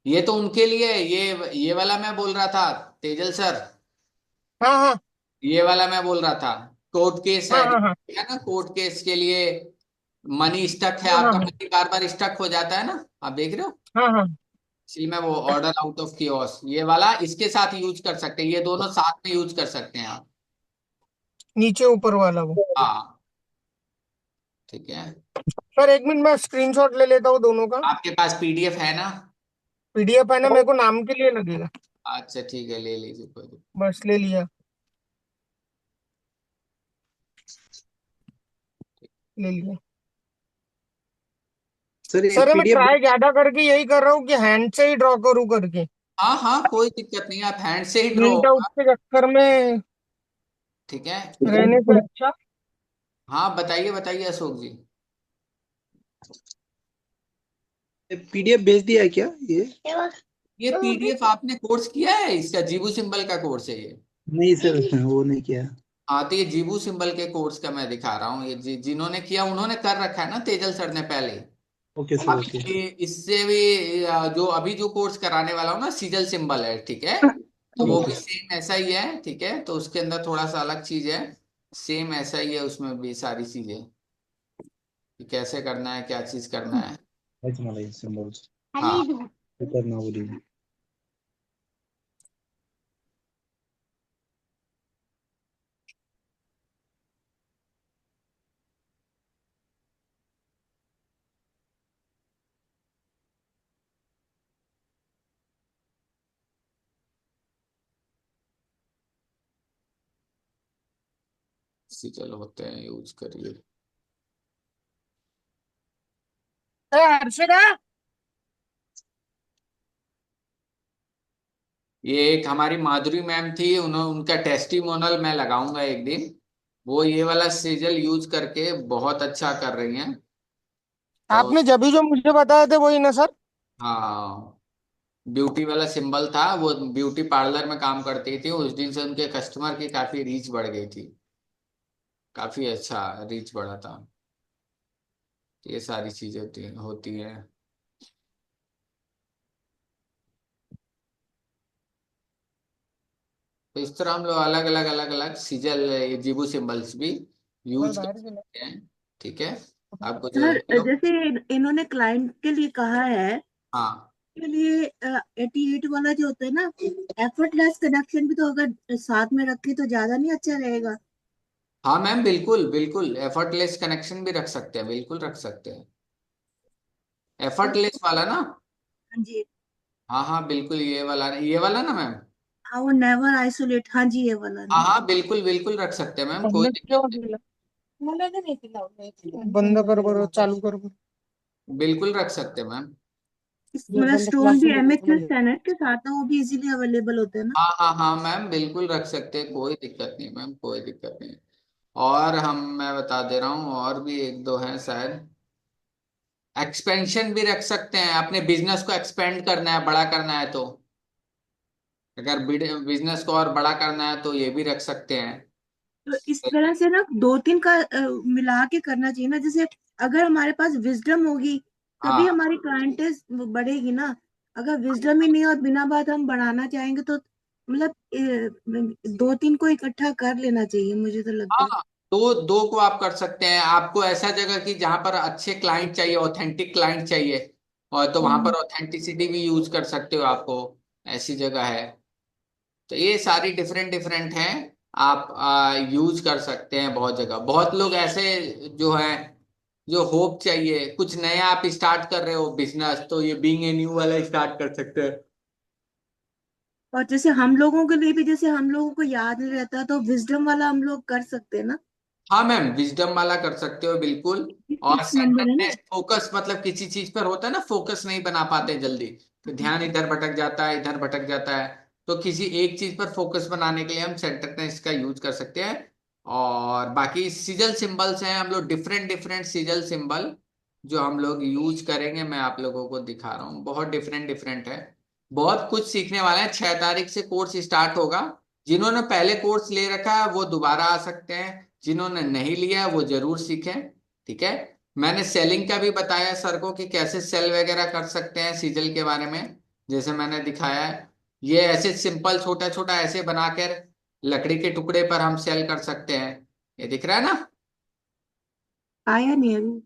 S2: ये तो उनके लिए, ये वाला मैं बोल रहा था तेजल सर,
S1: हाँ हाँ।
S2: ये वाला मैं बोल रहा था। कोर्ट केस
S1: हाँ हाँ। हाँ
S2: है ना, कोर्ट केस के लिए मनी स्टक है,
S1: हाँ। हाँ
S2: आपका
S1: हाँ।
S2: मनी बार बार स्टक हो जाता है ना, आप देख रहे हो।
S1: हाँ हाँ।
S2: इसलिए मैं वो ऑर्डर आउट ऑफ कियोस ये वाला इसके साथ यूज कर सकते हैं, ये दोनों साथ में यूज कर सकते हैं आप।
S1: नीचे ऊपर वाला वो।
S2: हाँ, ठीक है।
S1: सर एक मिनट मैं स्क्रीनशॉट ले लेता हूँ दोनों का।
S2: आपके पास पीडीएफ है ना।
S1: पीडीएफ है ना, मेरे को नाम के लिए लगेगा।
S2: अच्छा ठीक है, ले लीजिए कोई दिक्कत।
S1: बस ले लिया। ले लिया।
S3: सर ये
S1: सर मैं
S3: पीडीएफ।
S1: ट्राई ज्यादा करके यही कर रहा हूँ कि हैंड से ही ड्रॉ करूँ करके।
S2: हाँ हाँ कोई दिक्कत नहीं, आप हैंड से ही ड्रॉ
S1: प्रिंट आउट
S2: होगा।
S1: के चक्कर में
S2: ठीक है।
S1: रहने से अच्छा।
S2: हाँ बताइए बताइए अशोक जी।
S3: पीडीएफ भेज दिया है क्या ये?
S2: ये पीडीएफ आपने कोर्स किया है इसका, जीबू सिंबल का कोर्स है ये।
S3: नहीं सर, वो नहीं किया।
S2: हाँ तो ये जीबू सिंबल के कोर्स का मैं दिखा रहा हूँ, ये जिन्होंने किया उन्होंने कर रखा है ना तेजल सर ने पहले।
S3: ओके सर,
S2: अभी
S3: ओके।
S2: ये इससे भी जो अभी जो कोर्स कराने वाला हूँ ना, सीजल सिंबल है, ठीक है। तो वो भी
S3: ओके।
S2: सेम ऐसा ही है, ठीक है, तो उसके अंदर थोड़ा सा अलग चीज है, सेम ऐसा ही है उसमें भी सारी चीजें, कि कैसे करना है, क्या चीज करना है।
S3: राइट मलाई सिंबल्स
S2: हाँ
S3: करना बोली।
S2: इसी चलो होते हैं, यूज करिए।
S1: हर्षदा।
S2: ये एक हमारी माधुरी मैम थी, उन्होंने उनका टेस्टिमोनल मैं लगाऊंगा एक दिन। वो ये वाला सीजल यूज करके बहुत अच्छा कर रही हैं। और
S1: आपने जब भी जो मुझे बताए थे वही ना सर?
S2: हाँ, ब्यूटी वाला सिंबल था, वो ब्यूटी पार्लर में काम करती थी, उस दिन से उनके कस्टमर की काफी रीच बढ़ गई थी, काफी अच्छा रीच बढ़ा था। ये सारी चीजें होती होती हैं। तो इस तरह हम लोग अलग अलग सिजल जिबू सिंबल्स भी
S1: मैं
S2: यूज कर
S1: बाहर भी
S2: सकते हैं। ठीक है, आपको जो
S4: सर,
S2: लो,
S4: जैसे इन्होंने क्लाइंट के लिए कहा है,
S2: हाँ
S4: के लिए 88 वाला जो होता है ना, एफर्टलेस कनेक्शन भी तो अगर साथ में रखे तो ज्यादा नहीं अच्छा रहेगा?
S2: हाँ मैम, बिल्कुल बिल्कुल एफर्टलेस कनेक्शन भी रख सकते हैं, बिल्कुल रख सकते हैं, एफर्टलेस वाला ना।
S4: हाँ जी।
S2: हाँ हाँ बिल्कुल, ये वाला ना मैम।
S4: हाँ, वो नेवर आइसोलेट, हाँ जी, ये वाला
S2: हाँ
S4: ना।
S2: हाँ बिल्कुल बिल्कुल रख सकते हैं मैम, कोई
S1: बंद
S2: दिक्कत
S1: क्यों
S2: नहीं।
S1: दिला मला नाही दिला बंद कर बरं चालू कर बरं.
S2: बिल्कुल रख सकते हैं मैम।
S1: ये
S4: मतलब
S1: बंद
S4: स्टोन भी
S1: क्लास
S4: एमएचएस
S1: में.
S4: स्टैंडर्ड के साथ ना, वो भी इजीली अवेलेबल होते हैं ना?
S2: हाँ हाँ हाँ मैम, बिल्कुल रख सकते हैं, कोई दिक्कत नहीं मैम, कोई दिक्कत नहीं। और मैं बता दे रहा हूँ, और भी एक दो हैं शायद। एक्सपेंशन भी रख सकते हैं, अपने बिजनेस को एक्सपेंड करना है, बड़ा करना है तो, अगर बिजनेस को और बड़ा करना है तो ये भी रख सकते हैं।
S4: तो इस तरह से ना दो तीन का मिला के करना चाहिए ना। जैसे अगर हमारे पास विजडम होगी तभी
S2: हाँ
S4: हमारी क्लाइंटेज बढ़ेगी ना। अगर विजडम ही नहीं और बिना बात हम बढ़ाना चाहेंगे तो मतलब दो तीन को इकट्ठा कर लेना चाहिए, मुझे तो लगता है।
S2: हाँ, दो दो को आप कर सकते हैं। आपको ऐसा जगह की जहां पर अच्छे क्लाइंट चाहिए, ऑथेंटिक क्लाइंट चाहिए, और तो वहां
S4: हम्म।
S2: पर ऑथेंटिसिटी भी यूज कर सकते हो, आपको ऐसी जगह है। तो ये सारी डिफरेंट डिफरेंट हैं, आप यूज कर सकते हैं बहुत जगह। बहुत लोग ऐसे जो है, जो होप चाहिए, कुछ नया आप स्टार्ट कर रहे हो बिजनेस, तो ये बीइंग ए न्यू वाला स्टार्ट कर सकते हैं।
S4: और जैसे हम लोगों के लिए भी, जैसे हम लोगों को याद नहीं रहता तो विजडम वाला हम लोग कर सकते हैं ना?
S2: हाँ मैम, विजडम वाला कर सकते हो बिल्कुल। और
S4: 6 नंबर है ना?
S2: सेंटरनेस फोकस, मतलब किसी चीज पर होता है ना, फोकस नहीं बना पाते जल्दी, तो ध्यान इधर भटक जाता है, इधर भटक जाता है। तो किसी एक चीज पर फोकस बनाने के लिए हम सेंटरनेस का यूज कर सकते हैं। और बाकी सिजल सिंबल्स हैं हम लोग, डिफरेंट डिफरेंट सिजल सिंबल जो हम लोग यूज करेंगे, मैं आप लोगों को दिखा रहा हूँ, बहुत डिफरेंट डिफरेंट है। बहुत कुछ सीखने वाले हैं। 6 तारीख से कोर्स स्टार्ट होगा। जिन्होंने पहले कोर्स ले रखा है वो दोबारा आ सकते हैं, जिन्होंने नहीं लिया है वो जरूर सीखें। ठीक है, मैंने सेलिंग का भी बताया सर को कि कैसे सेल वगैरह कर सकते हैं सीजल के बारे में, जैसे मैंने दिखाया है। ये ऐसे सिंपल छोटा छोटा ऐसे बनाकर लकड़ी के टुकड़े पर हम सेल कर सकते हैं। ये दिख रहा है ना?
S4: आया नहीं अभी।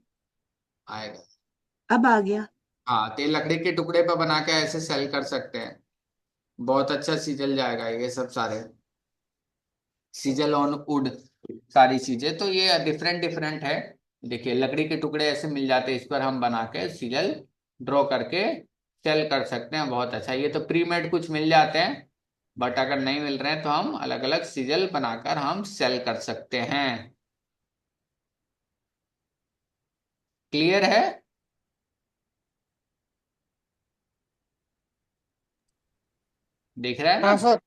S2: आएगा।
S4: अब आ गया।
S2: हाँ, तो ये लकड़ी के टुकड़े पर बना के ऐसे सेल कर सकते हैं, बहुत अच्छा सीजल जाएगा ये सब सारे, सीजल ऑन वुड, सारी चीजें। तो ये डिफरेंट डिफरेंट है। देखिए, लकड़ी के टुकड़े ऐसे मिल जाते हैं, इस पर हम बना के सीजल ड्रॉ करके सेल कर सकते हैं, बहुत अच्छा। ये तो प्री मेड कुछ मिल जाते हैं, बट अगर नहीं मिल रहे हैं तो हम अलग अलग सीजल बनाकर हम सेल कर सकते हैं। क्लियर है? दिख रहा है ना?
S1: हाँ सर.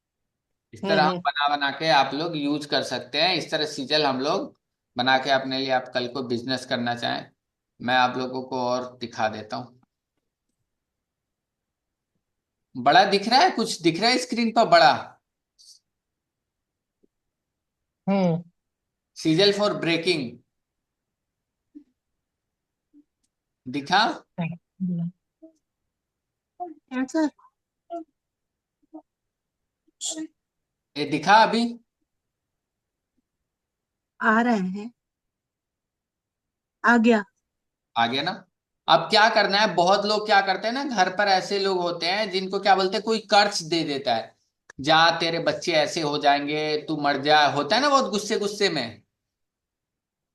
S2: इस तरह हम
S1: हम्म.
S2: बना बना के आप लोग यूज कर सकते हैं, इस तरह सीजल हम लोग बना के अपने लिए, आप कल को बिजनेस करना चाहें। मैं आप लोगों को और दिखा देता हूँ। बड़ा दिख रहा है, कुछ दिख रहा है स्क्रीन पर बड़ा?
S1: हम्म.
S2: सीजल फॉर ब्रेकिंग दिखा?
S4: ऐसा
S2: ये दिखा अभी?
S4: आ रहा है। आ गया।
S2: आ गया ना? अब क्या करना है, बहुत लोग क्या करते हैं ना, घर पर ऐसे लोग होते हैं जिनको क्या बोलते हैं, कोई कर्ज दे देता है, जा तेरे बच्चे ऐसे हो जाएंगे, तू मर जा, होता है ना बहुत गुस्से गुस्से में,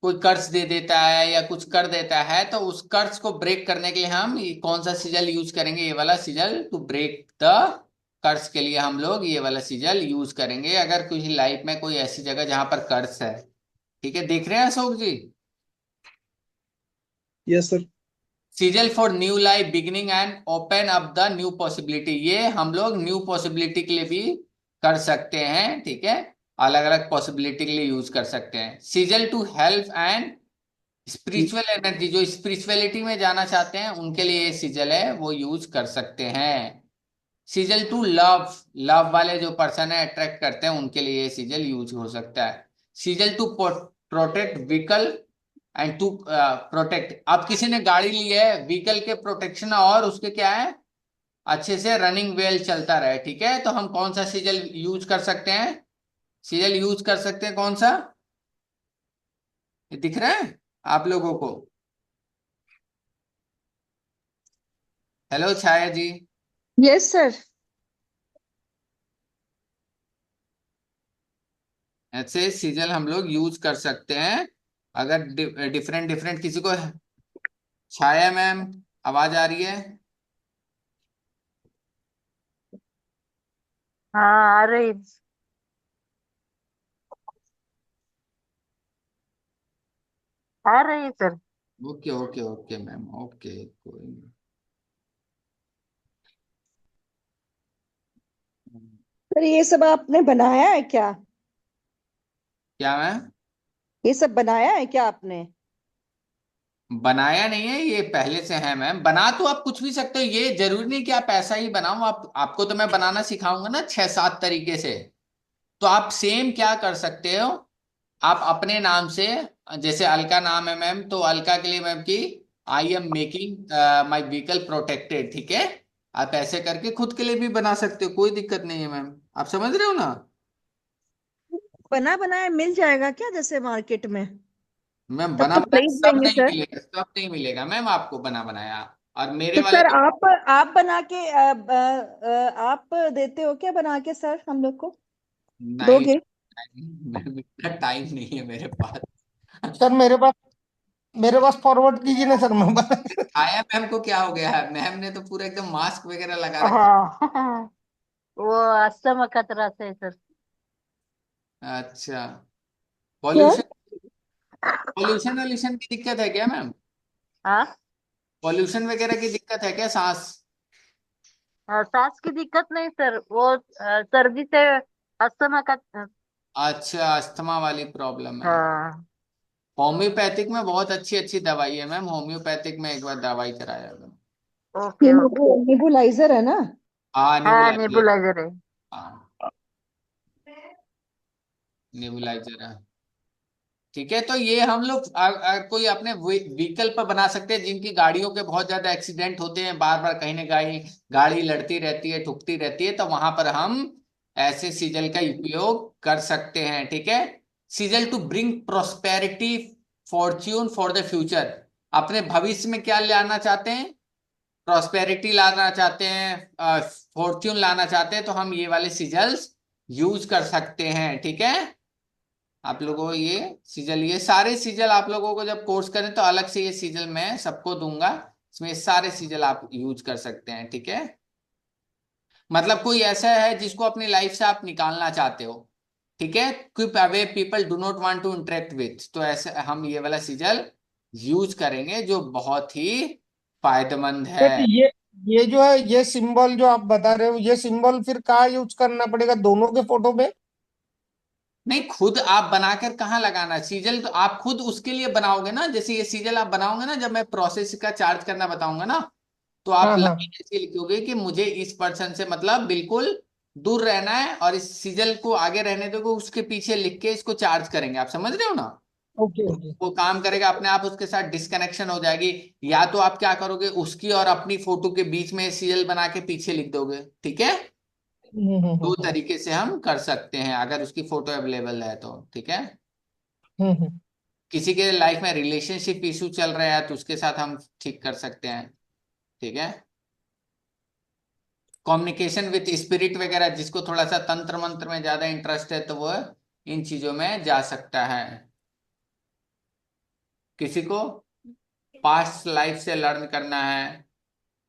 S2: कोई कर्ज दे देता है या कुछ कर देता है, तो उस कर्ज को ब्रेक करने के लिए हम कौन सा सीजल यूज करेंगे, ये वाला सीजल, टू ब्रेक द कर्ज के लिए हम लोग ये वाला सीजल यूज करेंगे, अगर कुछ लाइफ में कोई ऐसी जगह जहां पर कर्ज है। ठीक है, देख रहे हैं Ashok ji?
S3: Yes sir.
S2: Sigil for new life beginning and open up the new possibility, ये हम लोग न्यू पॉसिबिलिटी के लिए भी कर सकते हैं। ठीक है, अलग अलग पॉसिबिलिटी के लिए यूज कर सकते हैं। Sigil to help and spiritual energy, जो स्पिरिचुअलिटी में जाना चाहते हैं उनके लिए ये सीजल है, वो यूज कर सकते हैं। सीजल टू लव, लव वाले जो पर्सन है अट्रैक्ट करते हैं, उनके लिए ये सीजल यूज हो सकता है। Sigil to protect vehicle and to protect, अब किसी ने गाड़ी ली है, व्हीकल के प्रोटेक्शन और उसके क्या है, अच्छे से रनिंग वेल चलता रहे, ठीक है। तो हम कौन सा सीजल यूज कर सकते हैं? सीजल यूज कर सकते हैं कौन सा? ये दिख रहा है आप लोगों को? Hello Chhaya ji.
S5: Yes sir.
S2: ऐसे सीजल हम लोग यूज कर सकते हैं। अगर डिफरेंट डिफरेंट किसी को, छाया मैम आवाज आ रही है?
S5: हाँ आ रही। आ रही है sir.
S2: Okay okay okay ma'am, okay कोई नहीं।
S5: सर ये सब आपने बनाया है क्या?
S2: क्या मैम?
S5: ये सब बनाया है क्या आपने?
S2: बनाया नहीं है, ये पहले से है मैम। बना तो आप कुछ भी सकते हो, ये जरूरी नहीं कि आप ऐसा ही बनाओ। आपको तो मैं बनाना सिखाऊंगा ना 6-7 तरीके से। तो आप सेम क्या कर सकते हो, आप अपने नाम से, जैसे अलका नाम है मैम, तो अलका के लिए मैम की I am making my vehicle protected, ठीक है। आप ऐसे करके खुद के लिए भी बना सकते हो, कोई दिक्कत नहीं है मैम। आप समझ रहे हो ना?
S5: बना बनाया मिल जाएगा क्या जैसे मार्केट में?
S2: मैम
S5: तब
S2: बना
S5: तो
S2: बनाया
S5: खरीद
S2: सब
S5: लेंगे
S2: नहीं
S5: सर।
S2: मिलेगा, सब नहीं मिलेगा मैम आपको बना बनाया। और मेरे
S5: तो
S2: वाले
S5: सर
S2: तो
S5: आप बना के आप देते हो क्या बना के सर हम लोग को?
S2: नहीं
S5: दोगे?
S2: मैम, इतना टाइम नहीं है मेरे पास।
S1: सर मेरे पास फॉरवर्ड कीजिए ना सर, मैं बता।
S2: आया मैम को क्या हो गया है? मैम ने तो पूरा एकदम मास्क वगैरह लगा रखा
S5: हाँ वो अस्थमा खतरा से सर।
S2: है। अच्छा।
S5: क्या?
S2: पॉल्यूशन, पॉल्यूशन वॉल्यूशन की दिक्कत है क्या मैम?
S5: हाँ।
S2: पॉल्यूशन वगैरह की दिक्कत है क्या, सांस?
S5: सांस की दिक्कत नहीं सर, वो सर्दी से अस्थमा का।
S2: अच्छा, अस्थमा वाली प्रॉब्लम है।
S5: हाँ।
S2: होम्योपैथिक में बहुत अच्छी अच्छी दवाई है मैम, होम्योपैथिक में एक बार दवाई कराया मैम।
S5: Okay okay.
S3: नेबुलाइजर है ना?
S2: हाँ
S5: हाँ
S2: नेबुलाइजर।
S5: नेबुलाइजर है।
S2: हाँ नेबुलाइजर है, ठीक है। तो ये हम लोग अगर कोई अपने व्हीकल पर बना सकते हैं, जिनकी गाड़ियों के बहुत ज्यादा एक्सीडेंट होते हैं, बार बार कहीं ना कहीं गाड़ी लड़ती रहती है, ठुकती रहती है, तो वहां पर हम ऐसे सीजल का उपयोग कर सकते हैं, ठीक है। Sigil to bring prosperity, fortune for the future. अपने भविष्य में क्या लाना चाहते हैं? प्रोस्पेरिटी लाना चाहते हैं, फॉर्च्यून लाना चाहते हैं, तो हम ये वाले सीजल्स यूज कर सकते हैं, ठीक है। आप लोगों को ये सीजल, ये सारे सीजल आप लोगों को जब कोर्स करें तो अलग से ये सीजल मैं सबको दूंगा। इसमें सारे सीजल आप यूज कर सकते हैं, ठीक है। मतलब कोई ऐसा है जिसको अपनी लाइफ से आप निकालना चाहते हो, ठीक है, keep away people do not want to interact with, तो ऐसे हम ये वाला सीजल यूज करेंगे जो बहुत ही फायदेमंद है।
S1: सर ये जो है, ये सिंबल जो आप बता रहे हो, ये सिंबल फिर कहाँ यूज करना पड़ेगा, दोनों के फोटो पे?
S2: नहीं, खुद आप बनाकर कहाँ लगाना सीजल, तो आप खुद उसके लिए बनाओगे ना। जैसे ये सीजल आप बनाओगे ना, जब मैं प्रोसेस का चार्ज करना बताऊंगा ना, तो आप
S1: हाँ हाँ।
S2: लाइन ऐसे लिखोगे कि मुझे इस पर्सन से मतलब बिल्कुल दूर रहना है, और इस सीजल को आगे रहने दोगे, उसके पीछे लिख के इसको चार्ज करेंगे। आप समझ रहे हो ना?
S1: ओके
S2: तो
S1: ओके।
S2: वो काम करेगा अपने आप, उसके साथ डिस्कनेक्शन हो जाएगी। या तो आप क्या करोगे, उसकी और अपनी फोटो के बीच में सीजल बना के पीछे लिख दोगे, ठीक है। दो
S1: हम्म।
S2: तरीके से हम कर सकते हैं, अगर उसकी फोटो अवेलेबल है तो, ठीक है।
S1: हम्म।
S2: किसी के लाइफ में रिलेशनशिप इशू चल रहा है तो उसके साथ हम ठीक कर सकते हैं, ठीक है। कम्युनिकेशन विथ स्पिरिट वगैरह, जिसको थोड़ा सा तंत्र मंत्र में ज्यादा इंटरेस्ट है, तो वो इन चीजों में जा सकता है। किसी को पास्ट लाइफ से लर्न करना है,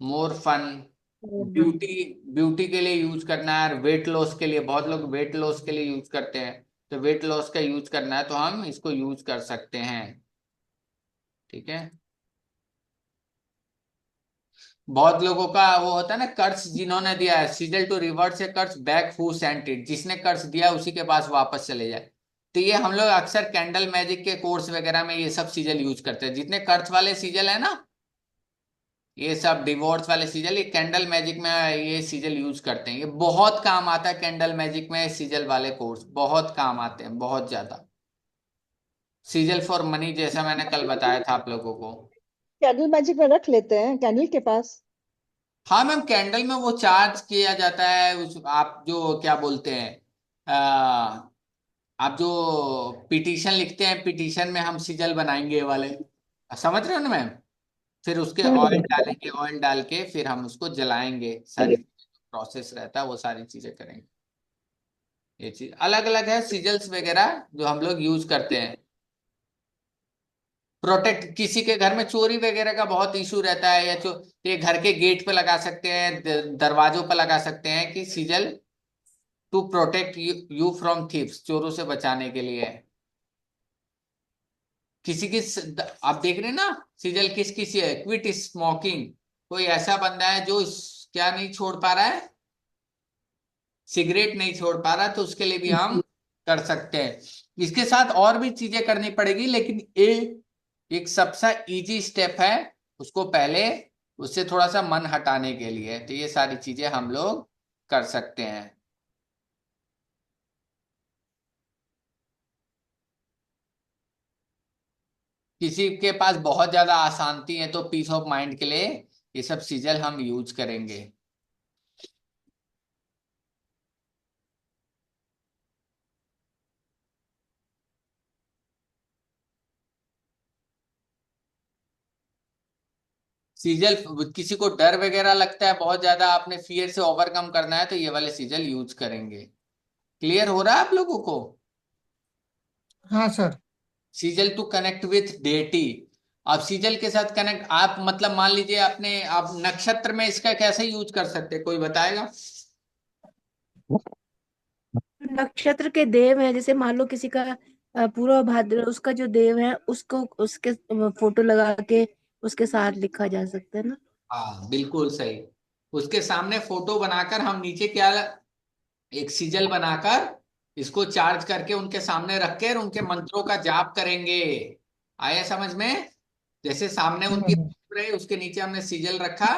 S2: मोर फन, ब्यूटी, ब्यूटी के लिए यूज करना है, वेट लॉस के लिए, बहुत लोग वेट लॉस के लिए यूज करते हैं, तो वेट लॉस का यूज करना है तो हम इसको यूज कर सकते हैं, ठीक है। बहुत लोगों का वो होता है ना, कर्ज जिन्होंने दिया है, सीजल टू रिवर्स ए कर्ज बैक हु सेंट इट, जिसने कर्ज दिया उसी के पास वापस चले जाए। तो ये हम लोग अक्सर कैंडल मैजिक के कोर्स वगैरह में ये सब सीजल यूज करते हैं। जितने कर्ज वाले सीजल है ना, ये सब डिवोर्स वाले सीजल, ये कैंडल मैजिक में ये सीजल यूज करते हैं। ये बहुत काम आता है कैंडल मैजिक में, सीजल वाले कोर्स बहुत काम आते हैं, बहुत ज्यादा। सीजल फॉर मनी, जैसा मैंने कल बताया था आप लोगों को।
S5: कैंडल मैजिक में रख लेते हैं कैंडल के पास।
S2: हाँ मैम, कैंडल में वो चार्ज किया जाता है, उस आप जो क्या बोलते हैं, आप जो पिटीशन लिखते हैं, पिटीशन में हम सिजल बनाएंगे ये वाले, समझ रहे हो ना मैम। फिर उसके ऑयल डालेंगे, ऑयल डाल के फिर हम उसको जलाएंगे, सारी प्रोसेस रहता है वो सारी चीजें करेंगे। ये चीज अलग अलग है, सिजल्स वगैरह जो हम लोग यूज करते हैं। प्रोटेक्ट, किसी के घर में चोरी वगैरह का बहुत इशू रहता है, या ये घर के गेट पे लगा सकते हैं, दरवाजों पे लगा सकते हैं कि sigil, to protect you from thieves, चोरों से बचाने के लिए। किसी की आप देख रहे हैं ना, सिजल किस किसी है, क्विट स्मोकिंग, कोई ऐसा बंदा है जो क्या नहीं छोड़ पा रहा है, सिगरेट नहीं छोड़ पा रहा, तो उसके लिए भी हम कर सकते हैं। इसके साथ और भी चीजें करनी पड़ेगी, लेकिन एक सबसे इजी स्टेप है, उसको पहले उससे थोड़ा सा मन हटाने के लिए, तो ये सारी चीजें हम लोग कर सकते हैं। किसी के पास बहुत ज्यादा अशांति है तो पीस ऑफ माइंड के लिए ये सब सिजल हम यूज करेंगे। सीजल, किसी को डर वगैरह लगता है बहुत ज्यादा, आपने फियर से ओवरकम करना है, तो ये वाले सीजल यूज करेंगे। क्लियर हो रहा है आप लोगों को?
S1: हाँ sir.
S2: Sigil to connect with deity. आप सीजल के साथ कनेक्ट, आप मतलब मान लीजिए अपने, आप नक्षत्र में इसका कैसे यूज कर सकते हैं, कोई बताएगा?
S4: नक्षत्र के देव है, जैसे मान लो किसी का पूर्व भाद्र, उसका जो देव है उसको उसके फोटो लगा के उसके साथ लिखा जा सकता है ना।
S2: हाँ बिल्कुल सही। उसके सामने फोटो बनाकर हम नीचे क्या, एक सिजल बनाकर इसको चार्ज करके उनके सामने रख के और उनके मंत्रों का जाप करेंगे। आया समझ में? जैसे सामने उनकी
S1: हम्म।
S2: रहे, उसके नीचे हमने सिजल रखा,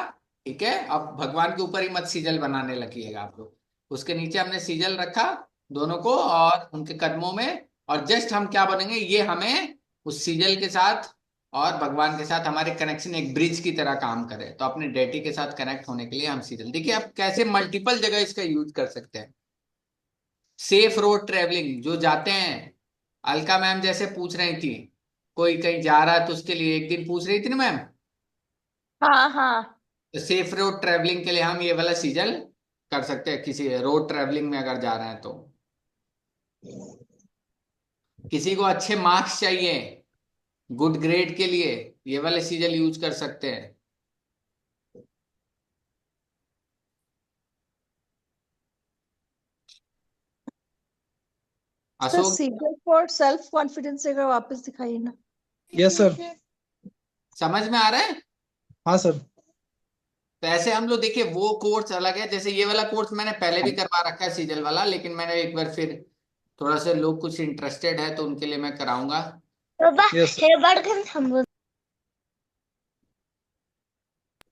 S2: ठीक है, अब भगवान के ऊपर ही मत सिजल बनाने लगिएगा आप लोग। उसके नीचे हमने सिजल रखा दोनों को, और उनके कदमों में, और जस्ट हम क्या बनेंगे, ये हमें उस सिजल के साथ और भगवान के साथ हमारे कनेक्शन एक ब्रिज की तरह काम करे, तो अपने डेटी के साथ कनेक्ट होने के लिए हम सिजल, देखिए आप कैसे मल्टीपल जगह इसका यूज कर सकते हैं। सेफ रोड ट्रेवलिंग जो जाते हैं, अलका मैम जैसे पूछ रही थी, कोई कहीं जा रहा है तो उसके लिए, एक दिन पूछ रही थी ना मैम,
S5: हाँ हाँ।
S2: तो सेफ रोड ट्रेवलिंग के लिए हम ये वाला सीजल कर सकते हैं, किसी रोड ट्रेवलिंग में अगर जा रहे हैं तो। किसी को अच्छे मार्क्स चाहिए गुड ग्रेड के लिए, ये वाले सीजल यूज कर सकते हैं।
S6: Sir
S2: Ashok,
S6: सीजल for self confidence अगर वापस दिखाइए ना।
S3: Yes sir.
S2: समझ में आ रहा है?
S3: हाँ सर।
S2: तो ऐसे हम लोग देखिए, वो कोर्स अलग है, जैसे ये वाला कोर्स मैंने पहले भी करवा रखा है सीजल वाला, लेकिन मैंने एक बार फिर, थोड़ा सा लोग कुछ इंटरेस्टेड है तो उनके लिए मैं कराऊंगा।
S5: बाबा
S3: यस
S5: हे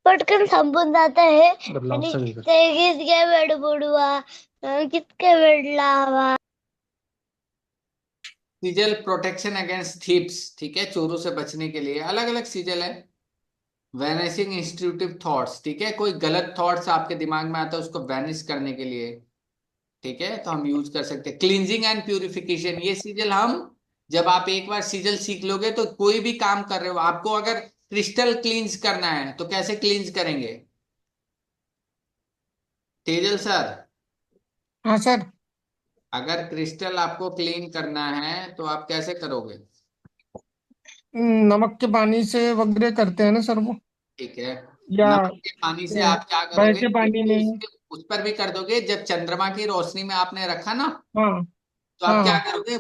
S5: पटकन थांबून जात आहे आणि ते गीत काय वेळ बुडवा कितके वेळ लावा।
S2: सीजल प्रोटेक्शन अगेंस्ट थीप्स, ठीक है, चोरों से बचने के लिए अलग अलग सीजल है। वैनिशिंग इंस्टीट्यूटिव थॉट्स, ठीक है, कोई गलत थॉट्स आपके दिमाग में आता है उसको वैनिश करने के लिए, ठीक है, तो हम यूज कर सकते हैं। क्लींजिंग एंड प्यूरिफिकेशन, ये सीजल हम, जब आप एक बार सीजल सीख लोगे तो कोई भी काम कर रहे हो, आपको अगर क्रिस्टल क्लींज करना है तो कैसे क्लींज करेंगे तेजल सर?
S1: हाँ सर।
S2: अगर क्रिस्टल आपको क्लीन करना है तो आप कैसे करोगे?
S1: नमक के पानी से वगैरह करते हैं ना सर वो,
S2: ठीक है,
S1: या
S2: नमक के पानी से आप क्या करोगे,
S1: बहते पानी
S2: एक तो
S1: में।
S2: उस पर भी कर दोगे, जब चंद्रमा की रोशनी में आपने रखा ना,
S1: हाँ
S2: तो आप
S1: हाँ
S2: क्या
S1: हाँ।
S2: करोगे,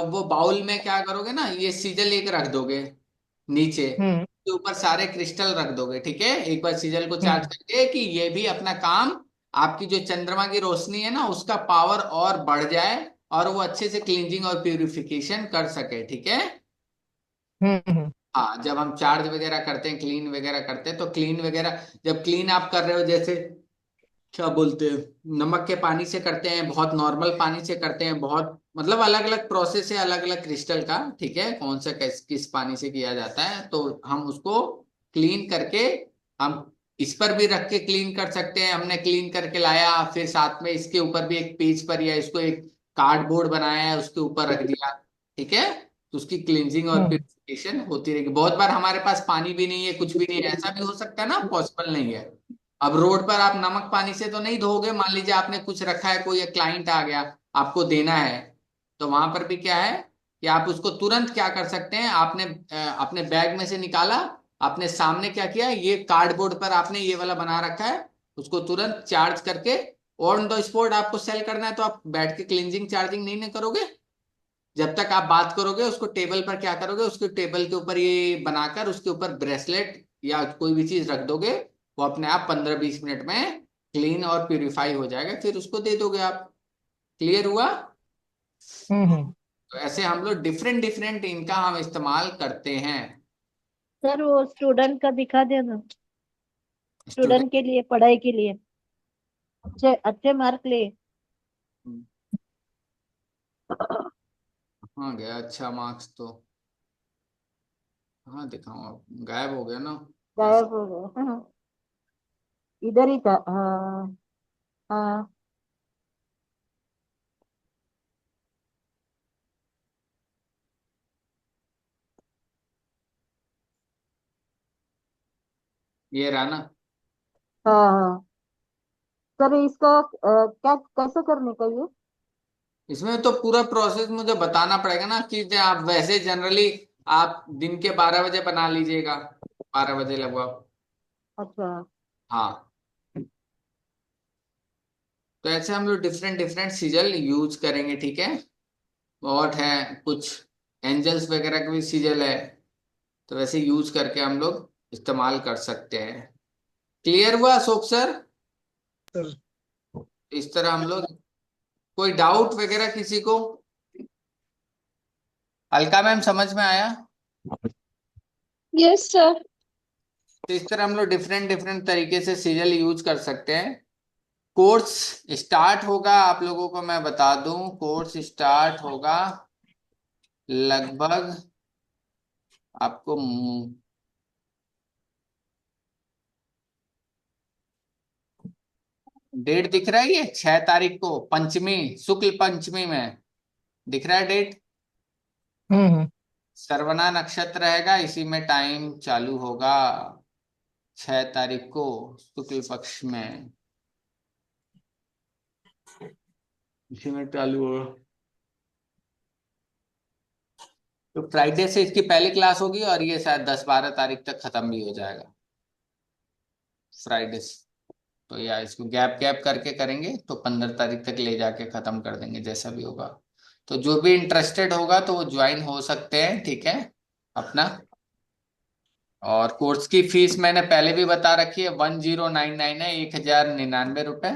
S2: वो बाउल में क्या करोगे ना, ये सीजल एक रख दोगे नीचे,
S1: हम्म
S2: के ऊपर सारे क्रिस्टल रख दोगे, ठीक है, एक बार सीजल को चार्ज
S1: हम्म
S2: करके कि ये भी अपना काम, आपकी जो चंद्रमा की रोशनी है ना उसका पावर और बढ़ जाए, और वो अच्छे से क्लींजिंग और प्यूरिफिकेशन कर सके, ठीक है।
S1: हम्म।
S2: हाँ, जब हम चार्ज वगैरह करते हैं, क्लीन वगैरह करते हैं, तो क्लीन वगैरह जब क्लीन आप कर रहे हो, जैसे क्या बोलते हैं, नमक के पानी से करते हैं, बहुत नॉर्मल पानी से करते हैं, बहुत मतलब अलग अलग प्रोसेस है अलग अलग क्रिस्टल का, ठीक है, कौन सा किस पानी से किया जाता है, तो हम उसको क्लीन करके हम इस पर भी रख के क्लीन कर सकते हैं। हमने क्लीन करके लाया, फिर साथ में इसके ऊपर भी एक पेज पर या इसको एक कार्डबोर्ड बनाया है उसके ऊपर रख दिया, ठीक है। तो उसकी क्लींजिंग और प्यूरिफिकेशन होती रहेगी। बहुत बार हमारे पास पानी भी नहीं है, कुछ भी नहीं है, ऐसा भी हो सकता है ना, पॉसिबल नहीं है। अब रोड पर आप नमक पानी से तो नहीं धोगे, मान लीजिए आपने कुछ रखा है, कोई क्लाइंट आ गया, आपको देना है, तो वहां पर भी क्या है कि आप उसको तुरंत क्या कर सकते हैं, आपने अपने बैग में से निकाला, आपने सामने क्या किया, ये कार्डबोर्ड पर आपने ये वाला बना रखा है, उसको तुरंत चार्ज करके ऑन द स्पॉट आपको सेल करना है, तो आप बैठ के क्लींजिंग चार्जिंग नहीं करोगे। जब तक आप बात करोगे उसको टेबल पर क्या करोगे, उसके टेबल के ऊपर ये बनाकर उसके ऊपर ब्रेसलेट या कोई भी चीज रख दोगे, वो अपने आप 15-20 मिनट में क्लीन और प्यूरिफाई हो जाएगा, फिर उसको दे दोगे आप। क्लियर हुआ? तो ऐसे हम लोग डिफरेंट डिफरेंट इनका हम इस्तेमाल करते हैं।
S6: सर वो स्टूडेंट का दिखा देना,
S2: स्टूडेंट,
S6: स्टूडेंट के लिए, पढ़ाई के लिए अच्छे अच्छे मार्क ले।
S2: हाँ गया अच्छा मार्क्स तो, हाँ दिखाऊँ, गायब हो गया ना।
S6: गायब हो गए। हाँ, इधर ही था। हाँ हाँ।
S2: ये रहा ना।
S6: हाँ हाँ सर, इसका क्या कैसे करने का ये?
S2: इसमें तो पूरा प्रोसेस मुझे बताना पड़ेगा ना, कि आप वैसे जनरली आप दिन के 12 बजे बना लीजिएगा, 12 बजे लगभग।
S6: अच्छा।
S2: हाँ, तो ऐसे हम लोग डिफरेंट डिफरेंट सीजल यूज करेंगे, ठीक है। और है कुछ एंजल्स वगैरह के भी सीजल है, तो वैसे यूज करके हम लोग इस्तेमाल कर सकते हैं। क्लियर हुआ अशोक सर?
S3: सर
S2: इस तरह हम लोग, कोई डाउट वगैरह किसी को? अलका मैम समझ में आया?
S6: Yes sir.
S2: तो इस तरह हम लोग डिफरेंट डिफरेंट तरीके से सीरियल यूज कर सकते हैं। कोर्स स्टार्ट होगा, आप लोगों को मैं बता दूं, कोर्स स्टार्ट होगा लगभग आपको डेट दिख रहा है, ये 6 तारीख को पंचमी, शुक्ल पंचमी में दिख रहा है डेट। श्रवणा नक्षत्र रहेगा, इसी में टाइम चालू होगा 6 तारीख को शुक्ल पक्ष में, इसी में चालू होगा। तो फ्राइडे से इसकी पहली क्लास होगी और ये शायद 10-12 तारीख तक खत्म भी हो जाएगा, फ्राइडे से। तो या इसको गैप गैप करके करेंगे तो 15 तारीख तक ले जाके खत्म कर देंगे, जैसा भी होगा। तो जो भी इंटरेस्टेड होगा तो वो ज्वाइन हो सकते हैं, ठीक है अपना। और कोर्स की फीस मैंने पहले भी बता रखी है, 1099 है, 1099 रुपए।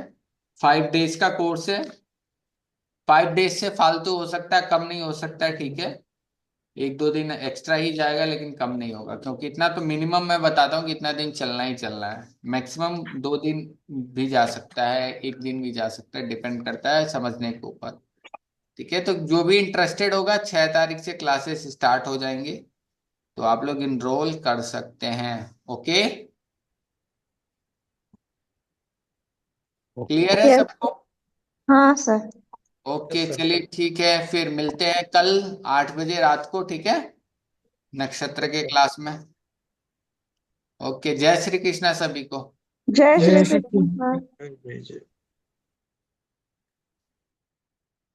S2: 5 डेज का कोर्स है, 5 डेज से फालतू हो सकता है, कम नहीं हो सकता है, ठीक है। 1-2 दिन एक्स्ट्रा ही जाएगा लेकिन कम नहीं होगा, क्योंकि इतना तो मिनिमम मैं बताता हूँ कि इतना दिन चलना ही चलना है। मैक्सिमम 2 दिन भी जा सकता है, 1 दिन भी जा सकता है, डिपेंड करता है समझने के ऊपर, ठीक है। तो जो भी इंटरेस्टेड होगा, 6 तारीख से क्लासेस स्टार्ट हो जाएंगे, तो आप लोग इनरोल कर सकते हैं। ओके, क्लियर है
S6: यस।
S2: सबको?
S6: हाँ सर।
S2: ओके चलिए ठीक है, फिर मिलते हैं कल 8 बजे रात को, ठीक है, नक्षत्र के क्लास में। ओके, जय श्री कृष्णा सभी को।
S6: जय
S1: जय
S6: श्री
S1: श्री
S6: कृष्ण।
S1: कृष्ण।
S3: भेजे